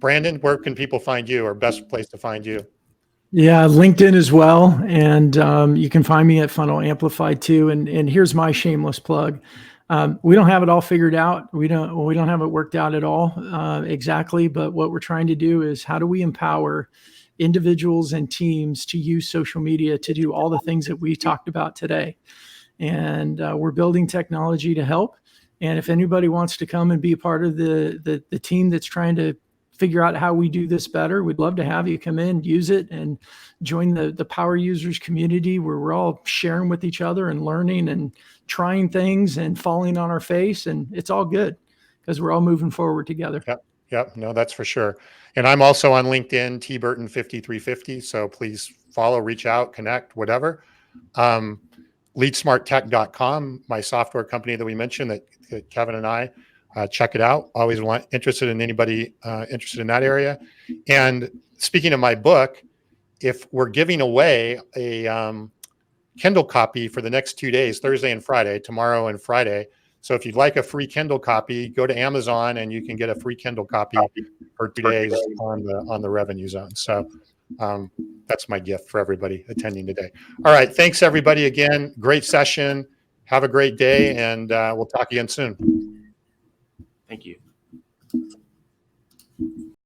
Brandon, where can people find you, or best place to find you? Yeah, LinkedIn as well. And you can find me at FunnelAmplified too. And here's my shameless plug. We don't have it all figured out. We don't have it worked out at all exactly. But what we're trying to do is, how do we empower individuals and teams to use social media to do all the things that we talked about today? And we're building technology to help. And if anybody wants to come and be a part of the team that's trying to figure out how we do this better, we'd love to have you come in, use it, and join the power users community, where we're all sharing with each other and learning and trying things and falling on our face. And it's all good because we're all moving forward together. Yep. No, that's for sure. And I'm also on LinkedIn, tburton5350. So please follow, reach out, connect, whatever. Leadsmarttech.com, my software company that we mentioned, that Kevin and I check it out. Always interested in anybody interested in that area. And speaking of my book, if we're giving away a Kindle copy for the next 2 days, Thursday and Friday, tomorrow and Friday. So if you'd like a free Kindle copy, go to Amazon and you can get a free Kindle copy for 2 days on the revenue zone. So that's my gift for everybody attending today. All right. Thanks, everybody. Again, great session. Have a great day, and we'll talk again soon. Thank you.